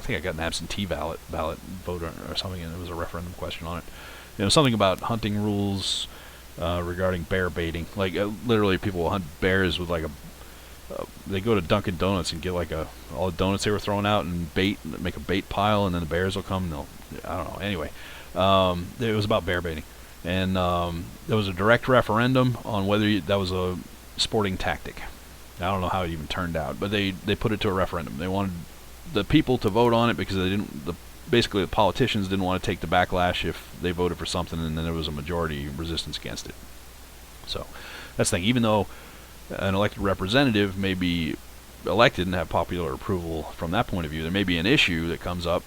think I got an absentee ballot vote or something, and it was a referendum question on it. Something about hunting rules regarding bear baiting. Like literally, people will hunt bears with like they go to Dunkin' Donuts and get like all the donuts they were throwing out and make a bait pile, and then the bears will come. And I don't know. Anyway, it was about bear baiting, and there was a direct referendum on whether that was a sporting tactic. I don't know how it even turned out, but they put it to a referendum. They wanted the people to vote on it because basically the politicians didn't want to take the backlash if they voted for something and then there was a majority resistance against it. So that's the thing. Even though an elected representative may be elected and have popular approval from that point of view, there may be an issue that comes up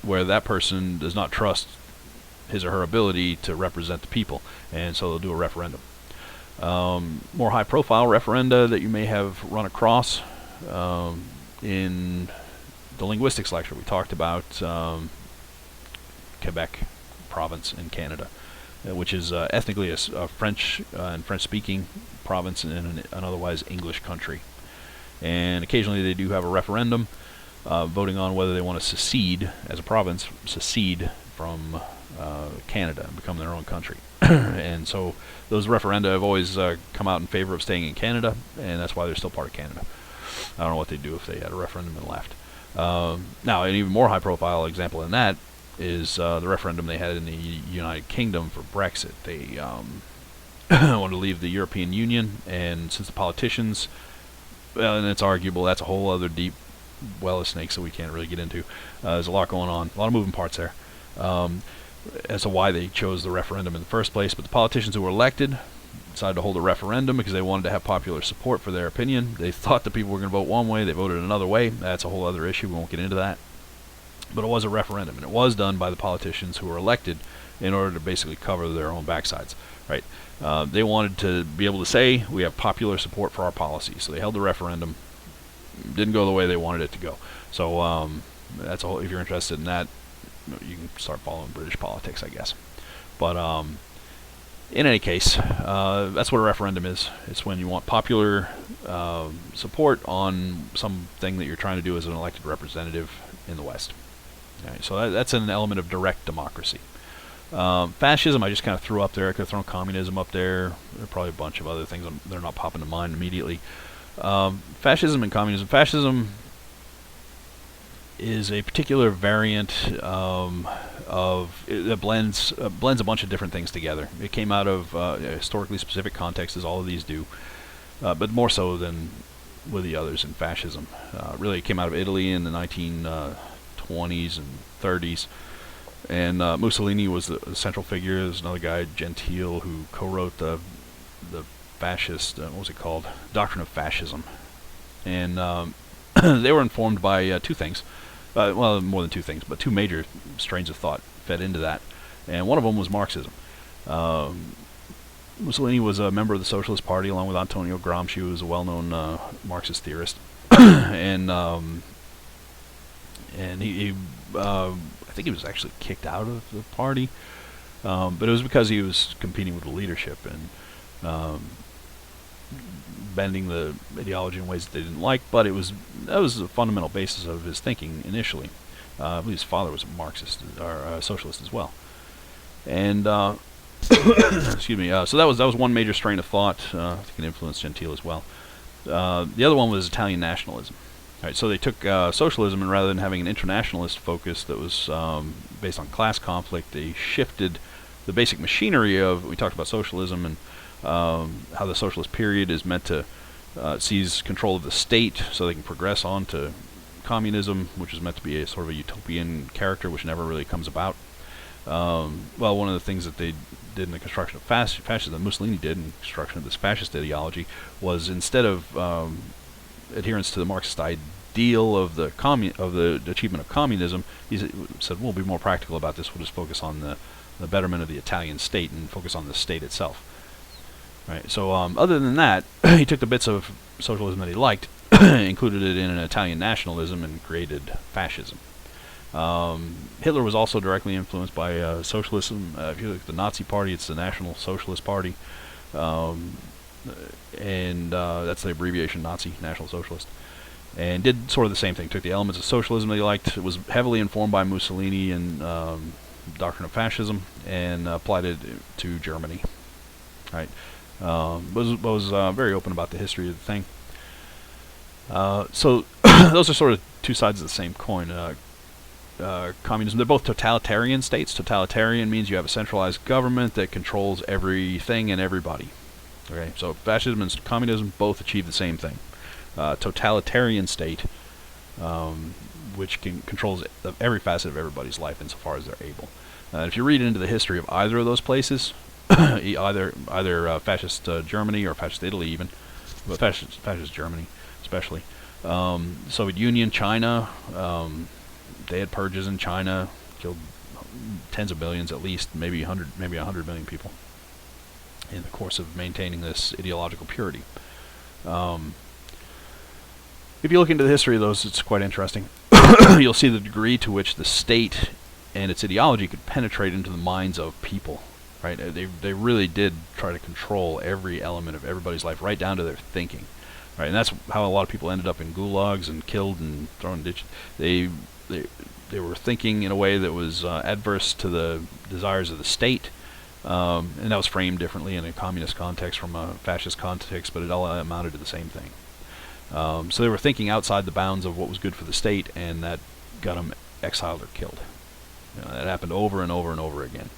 where that person does not trust his or her ability to represent the people, and so they'll do a referendum. More high-profile referenda that you may have run across in the linguistics lecture, we talked about Quebec province in Canada, which is ethnically a French and French-speaking province in an otherwise English country. And occasionally they do have a referendum voting on whether they want to secede as a province, secede from Canada and become their own country. And so those referenda have always come out in favor of staying in Canada, and that's why they're still part of Canada. I don't know what they'd do if they had a referendum and left. Now, an even more high-profile example than that is the referendum they had in the United Kingdom for Brexit. They wanted to leave the European Union, and since the politicians, well, and it's arguable, that's a whole other deep well of snakes that we can't really get into. There's a lot going on, a lot of moving parts there, as to why they chose the referendum in the first place. But the politicians who were elected decided to hold a referendum because they wanted to have popular support for their opinion. They thought the people were going to vote one way, they voted another way. That's a whole other issue, we won't get into that. But it was a referendum, and it was done by the politicians who were elected in order to basically cover their own backsides. Right? They wanted to be able to say, we have popular support for our policies. So they held the referendum. Didn't go the way they wanted it to go. So that's a whole, if you're interested in that, you can start following British politics, I guess. But in any case, that's what a referendum is. It's when you want popular support on something that you're trying to do as an elected representative in the West. Right, so that's an element of direct democracy. Fascism, I just kind of threw up there. I could have thrown communism up there. There are probably a bunch of other things that are not popping to mind immediately. Fascism and communism. Fascism is a particular variant that blends a bunch of different things together. It came out of historically specific contexts, as all of these do, but more so than with the others in fascism. Really, it came out of Italy in the 1920s and 30s, and Mussolini was the central figure. There's another guy, Gentile, who co-wrote the fascist, what was it called? Doctrine of Fascism. And they were informed by two things. Well, more than two things, but two major strains of thought fed into that. And one of them was Marxism. Mussolini was a member of the Socialist Party, along with Antonio Gramsci, who was a well-known Marxist theorist. And he I think he was actually kicked out of the party, but it was because he was competing with the leadership and bending the ideology in ways that they didn't like. But that was the fundamental basis of his thinking initially. I believe his father was a Marxist or a socialist as well. And excuse me. So that was one major strain of thought. I think it influenced Gentile as well. The other one was Italian nationalism. All right, so they took socialism, and rather than having an internationalist focus that was based on class conflict, they shifted the basic machinery of. We talked about socialism and how the socialist period is meant to seize control of the state so they can progress on to communism, which is meant to be a sort of a utopian character, which never really comes about. Well, one of the things that they did in the construction of fascism, Mussolini did in the construction of this fascist ideology, was instead of adherence to the Marxist ideal of the achievement of communism, he said, we'll be more practical about this. We'll just focus on the betterment of the Italian state and focus on the state itself. Right. So other than that, he took the bits of socialism that he liked, included it in an Italian nationalism, and created fascism. Hitler was also directly influenced by socialism. If you look at the Nazi Party, it's the National Socialist Party, and that's the abbreviation Nazi, National Socialist, and did sort of the same thing. Took the elements of socialism that he liked. It was heavily informed by Mussolini and doctrine of fascism, and applied it to Germany. Right. Was very open about the history of the thing. So those are sort of two sides of the same coin. Communism, they're both totalitarian states. Totalitarian means you have a centralized government that controls everything and everybody. Okay, so fascism and communism both achieve the same thing. Totalitarian state, which controls every facet of everybody's life insofar as they're able. If you read into the history of either of those places, either fascist Germany or fascist Italy even, but fascist Germany especially, Soviet Union, China, they had purges in China, killed tens of millions at least, maybe 100 million people in the course of maintaining this ideological purity. If you look into the history of those, it's quite interesting. You'll see the degree to which the state and its ideology could penetrate into the minds of people. Right? They really did try to control every element of everybody's life, right down to their thinking. Right? And that's how a lot of people ended up in gulags and killed and thrown in ditches. They were thinking in a way that was adverse to the desires of the state, and that was framed differently in a communist context from a fascist context, but it all amounted to the same thing. So they were thinking outside the bounds of what was good for the state, and that got them exiled or killed. That happened over and over and over again.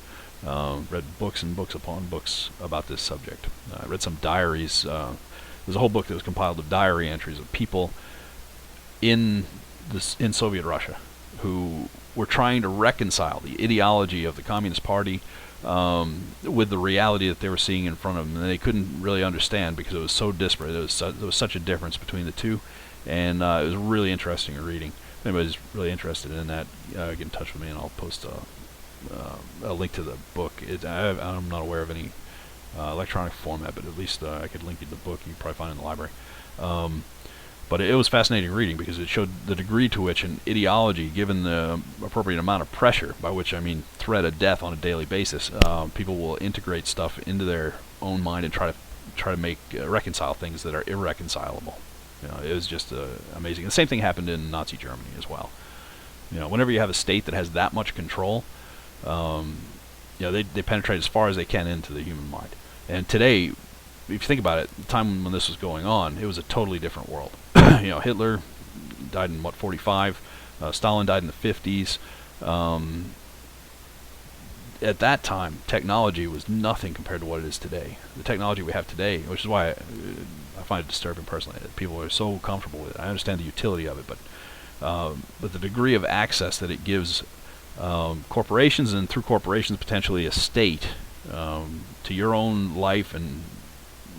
Read books and books upon books about this subject. I read some diaries. There's a whole book that was compiled of diary entries of people in Soviet Russia who were trying to reconcile the ideology of the Communist Party with the reality that they were seeing in front of them, and they couldn't really understand because it was so disparate. There was such a difference between the two, and it was really interesting reading. If anybody's really interested in that, get in touch with me, and I'll post a link to the book. I'm not aware of any electronic format, but at least I could link you to the book. You can probably find it in the library. But it was fascinating reading because it showed the degree to which an ideology, given the appropriate amount of pressure, by which I mean threat of death on a daily basis, people will integrate stuff into their own mind and try to make reconcile things that are irreconcilable. It was just amazing. The same thing happened in Nazi Germany as well. Whenever you have a state that has that much control, they penetrate as far as they can into the human mind. And today, if you think about it, the time when this was going on, it was a totally different world. Hitler died in 45. Stalin died in the 50s. At that time, technology was nothing compared to what it is today. The technology we have today, which is why I find it disturbing personally that people are so comfortable with it. I understand the utility of it, but the degree of access that it gives corporations, and through corporations potentially a state, to your own life and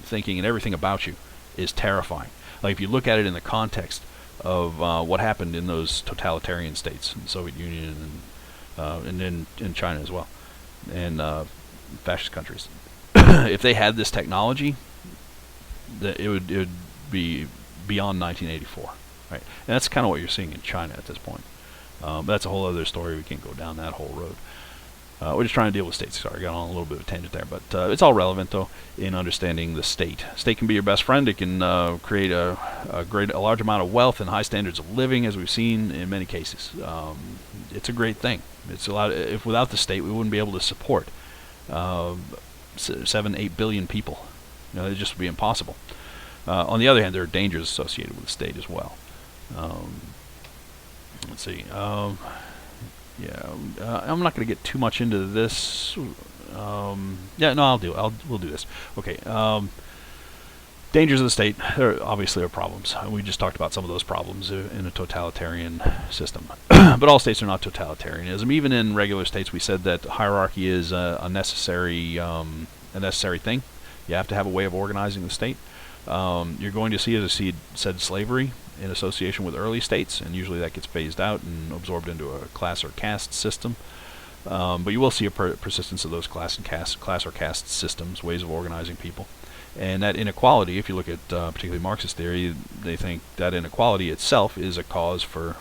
thinking and everything about you is terrifying. Like if you look at it in the context of what happened in those totalitarian states, in the Soviet Union and in China as well, and fascist countries. If they had this technology, it would be beyond 1984, right? And that's kind of what you're seeing in China at this point. But that's a whole other story. We can't go down that whole road. We're just trying to deal with states. Sorry, I got on a little bit of a tangent there, but it's all relevant though in understanding the state. State can be your best friend. It can create a large amount of wealth and high standards of living, as we've seen in many cases. It's a great thing. It's a lot. If without the state, we wouldn't be able to support 7-8 billion people. It just would be impossible. On the other hand, there are dangers associated with the state as well. Let's see. I'm not going to get too much into this. We'll do this. Okay. Dangers of the state. There obviously are problems. We just talked about some of those problems in a totalitarian system. But all states are not totalitarianism. Even in regular states, we said that hierarchy is a necessary thing. You have to have a way of organizing the state. You're going to see, as I said, slavery in association with early states, and usually that gets phased out and absorbed into a class or caste system. But you will see a persistence of those class or caste systems, ways of organizing people. And that inequality, if you look at particularly Marxist theory, they think that inequality itself is a cause for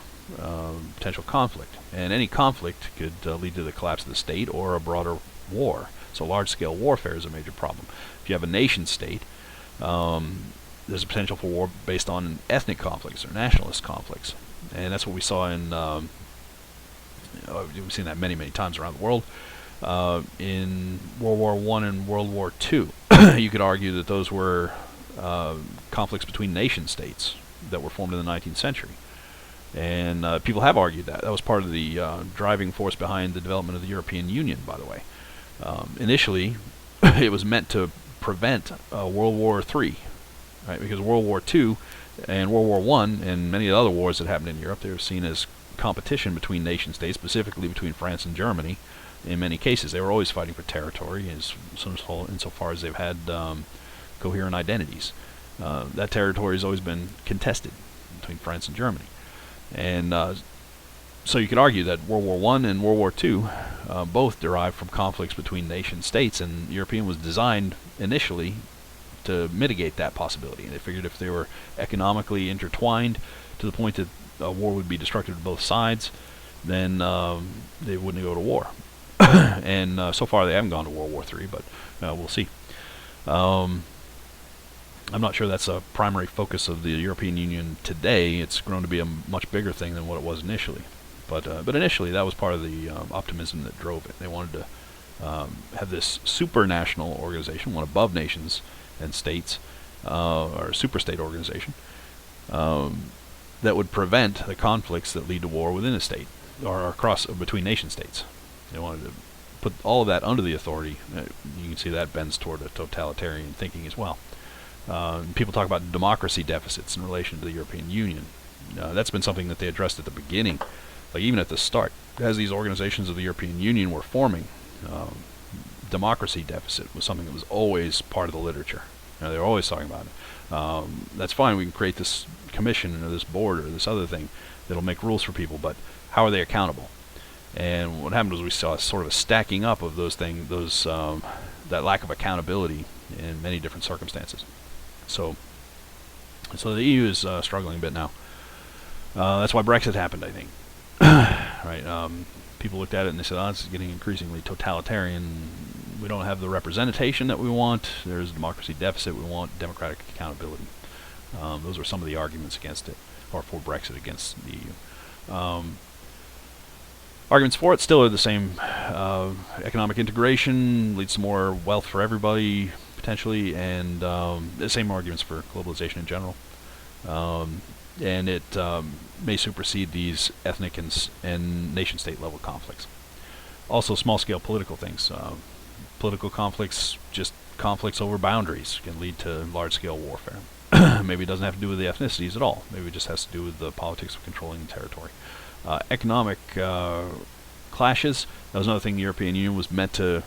potential conflict. And any conflict could lead to the collapse of the state or a broader war. So large-scale warfare is a major problem. If you have a nation-state, there's a potential for war based on ethnic conflicts or nationalist conflicts. And that's what we saw in, we've seen that many, many times around the world. In World War I and World War II, you could argue that those were conflicts between nation-states that were formed in the 19th century. And people have argued that. That was part of the driving force behind the development of the European Union, by the way. Initially, it was meant to prevent World War III, right? Because World War II and World War I and many other wars that happened in Europe, they were seen as competition between nation-states, specifically between France and Germany. In many cases, they were always fighting for territory, insofar as they've had coherent identities. That territory has always been contested between France and Germany. And so you could argue that World War I and World War II both derived from conflicts between nation-states, and European was designed initially to mitigate that possibility. And they figured if they were economically intertwined to the point that war would be destructive to both sides, then they wouldn't go to war. And so far they haven't gone to World War III, but we'll see. I'm not sure that's a primary focus of the European Union today. It's grown to be a much bigger thing than what it was initially. But initially that was part of the optimism that drove it. They wanted to have this supranational organization, one above nations and states, or a superstate organization, that would prevent the conflicts that lead to war within a state or between nation states. They wanted to put all of that under the authority. You can see that bends toward a totalitarian thinking as well. People talk about democracy deficits in relation to the European Union. That's been something that they addressed at the beginning, like even at the start. As these organizations of the European Union were forming, democracy deficit was something that was always part of the literature. They were always talking about it. That's fine, we can create this commission or this board or this other thing that'll make rules for people, but how are they accountable? And what happened was we saw sort of a stacking up of those things, that lack of accountability in many different circumstances. So the EU is struggling a bit now. That's why Brexit happened, I think. Right? People looked at it and they said, "Oh, it's getting increasingly totalitarian. We don't have the representation that we want. There's a democracy deficit. We want democratic accountability." Those were some of the arguments against it, or for Brexit against the EU. Arguments for it still are the same. Economic integration leads to more wealth for everybody, potentially, and the same arguments for globalization in general. and it may supersede these ethnic and nation-state level conflicts. Also, small-scale political things. Political conflicts, just conflicts over boundaries, can lead to large-scale warfare. Maybe it doesn't have to do with the ethnicities at all. Maybe it just has to do with the politics of controlling the territory. Economic clashes, that was another thing the European Union was meant to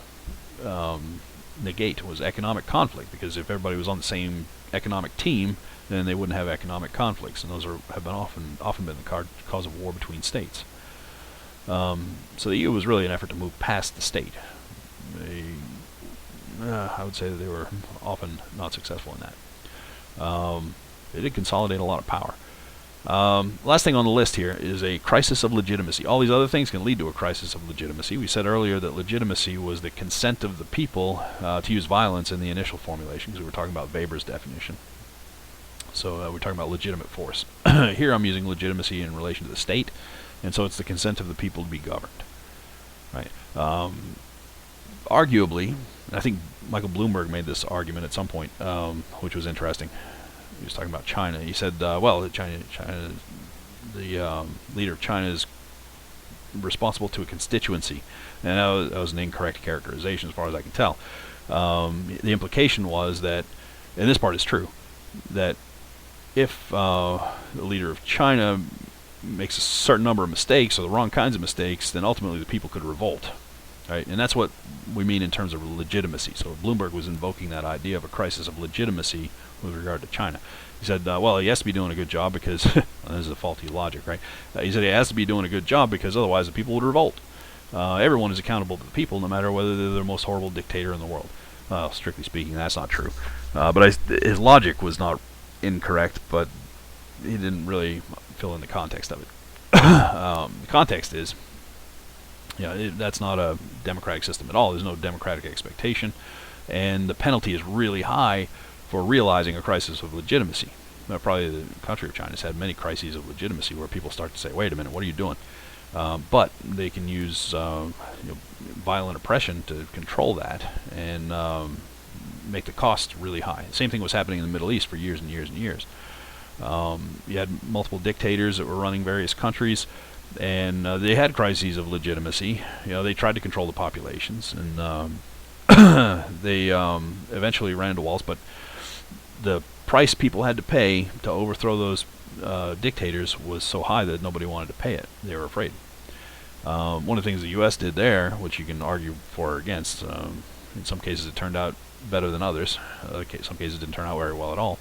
negate, was economic conflict, because if everybody was on the same economic team, then they wouldn't have economic conflicts, and those have been often been the cause of war between states. So the EU was really an effort to move past the state. I would say that they were often not successful in that. They did consolidate a lot of power. Last thing on the list here is a crisis of legitimacy. All these other things can lead to a crisis of legitimacy. We said earlier that legitimacy was the consent of the people to use violence in the initial formulation, because we were talking about Weber's definition. So we're talking about legitimate force. Here I'm using legitimacy in relation to the state, and so it's the consent of the people to be governed. Right? Arguably, and I think Michael Bloomberg made this argument at some point, which was interesting. He was talking about China. He said, well, the leader of China is responsible to a constituency. And that was an incorrect characterization as far as I can tell. The implication was that, and this part is true, that if the leader of China makes a certain number of mistakes, or the wrong kinds of mistakes, then ultimately the people could revolt. Right? And that's what we mean in terms of legitimacy. So Bloomberg was invoking that idea of a crisis of legitimacy with regard to China. He said, well, he has to be doing a good job because, this is a faulty logic, right? He said he has to be doing a good job because otherwise the people would revolt. Everyone is accountable to the people, no matter whether they're the most horrible dictator in the world. Well, strictly speaking, that's not true. But his logic was not incorrect, but he didn't really fill in the context of it. The context is, that's not a democratic system at all. There's no democratic expectation, and the penalty is really high for realizing a crisis of legitimacy. Now, probably the country of China has had many crises of legitimacy where people start to say, wait a minute, what are you doing? But they can use violent oppression to control that and make the cost really high. The same thing was happening in the Middle East for years and years and years. You had multiple dictators that were running various countries, and they had crises of legitimacy. They tried to control the populations, and they eventually ran into walls, but the price people had to pay to overthrow those dictators was so high that nobody wanted to pay it. They were afraid. One of the things the U.S. did there, which you can argue for or against, in some cases it turned out better than others. Some cases it didn't turn out very well at all.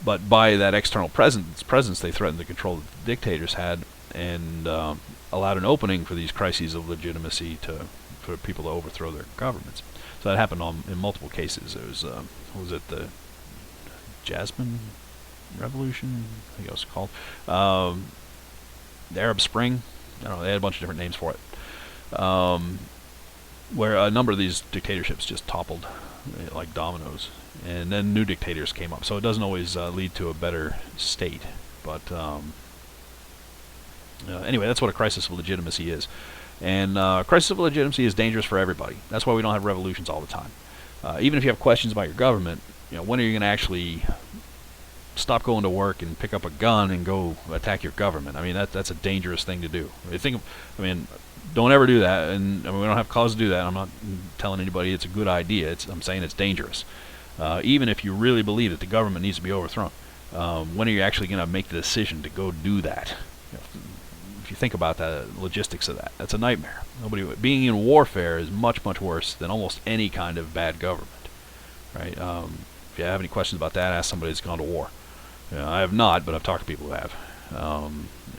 But by that external presence, they threatened the control that the dictators had, and allowed an opening for these crises of legitimacy for people to overthrow their governments. So that happened in multiple cases. There was, what was it, the Jasmine Revolution? I think it was called. The Arab Spring? I don't know, they had a bunch of different names for it. Where a number of these dictatorships just toppled like dominoes. And then new dictators came up. So it doesn't always lead to a better state. But anyway, that's what a crisis of legitimacy is. And crisis of legitimacy is dangerous for everybody. That's why we don't have revolutions all the time. Even if you have questions about your government, when are you going to actually stop going to work and pick up a gun and go attack your government? I mean, that's a dangerous thing to do. Don't ever do that. And we don't have cause to do that. I'm not telling anybody it's a good idea. I'm saying it's dangerous. Even if you really believe that the government needs to be overthrown, when are you actually going to make the decision to go do that? If you think about the logistics of that, that's a nightmare. Being in warfare is much, much worse than almost any kind of bad government, right? If you have any questions about that, ask somebody that's gone to war. I have not, but I've talked to people who have.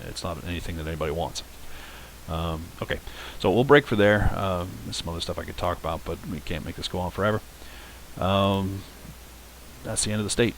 It's not anything that anybody wants. Okay, so we'll break for there. There's some other stuff I could talk about, but we can't make this go on forever. That's the end of the state.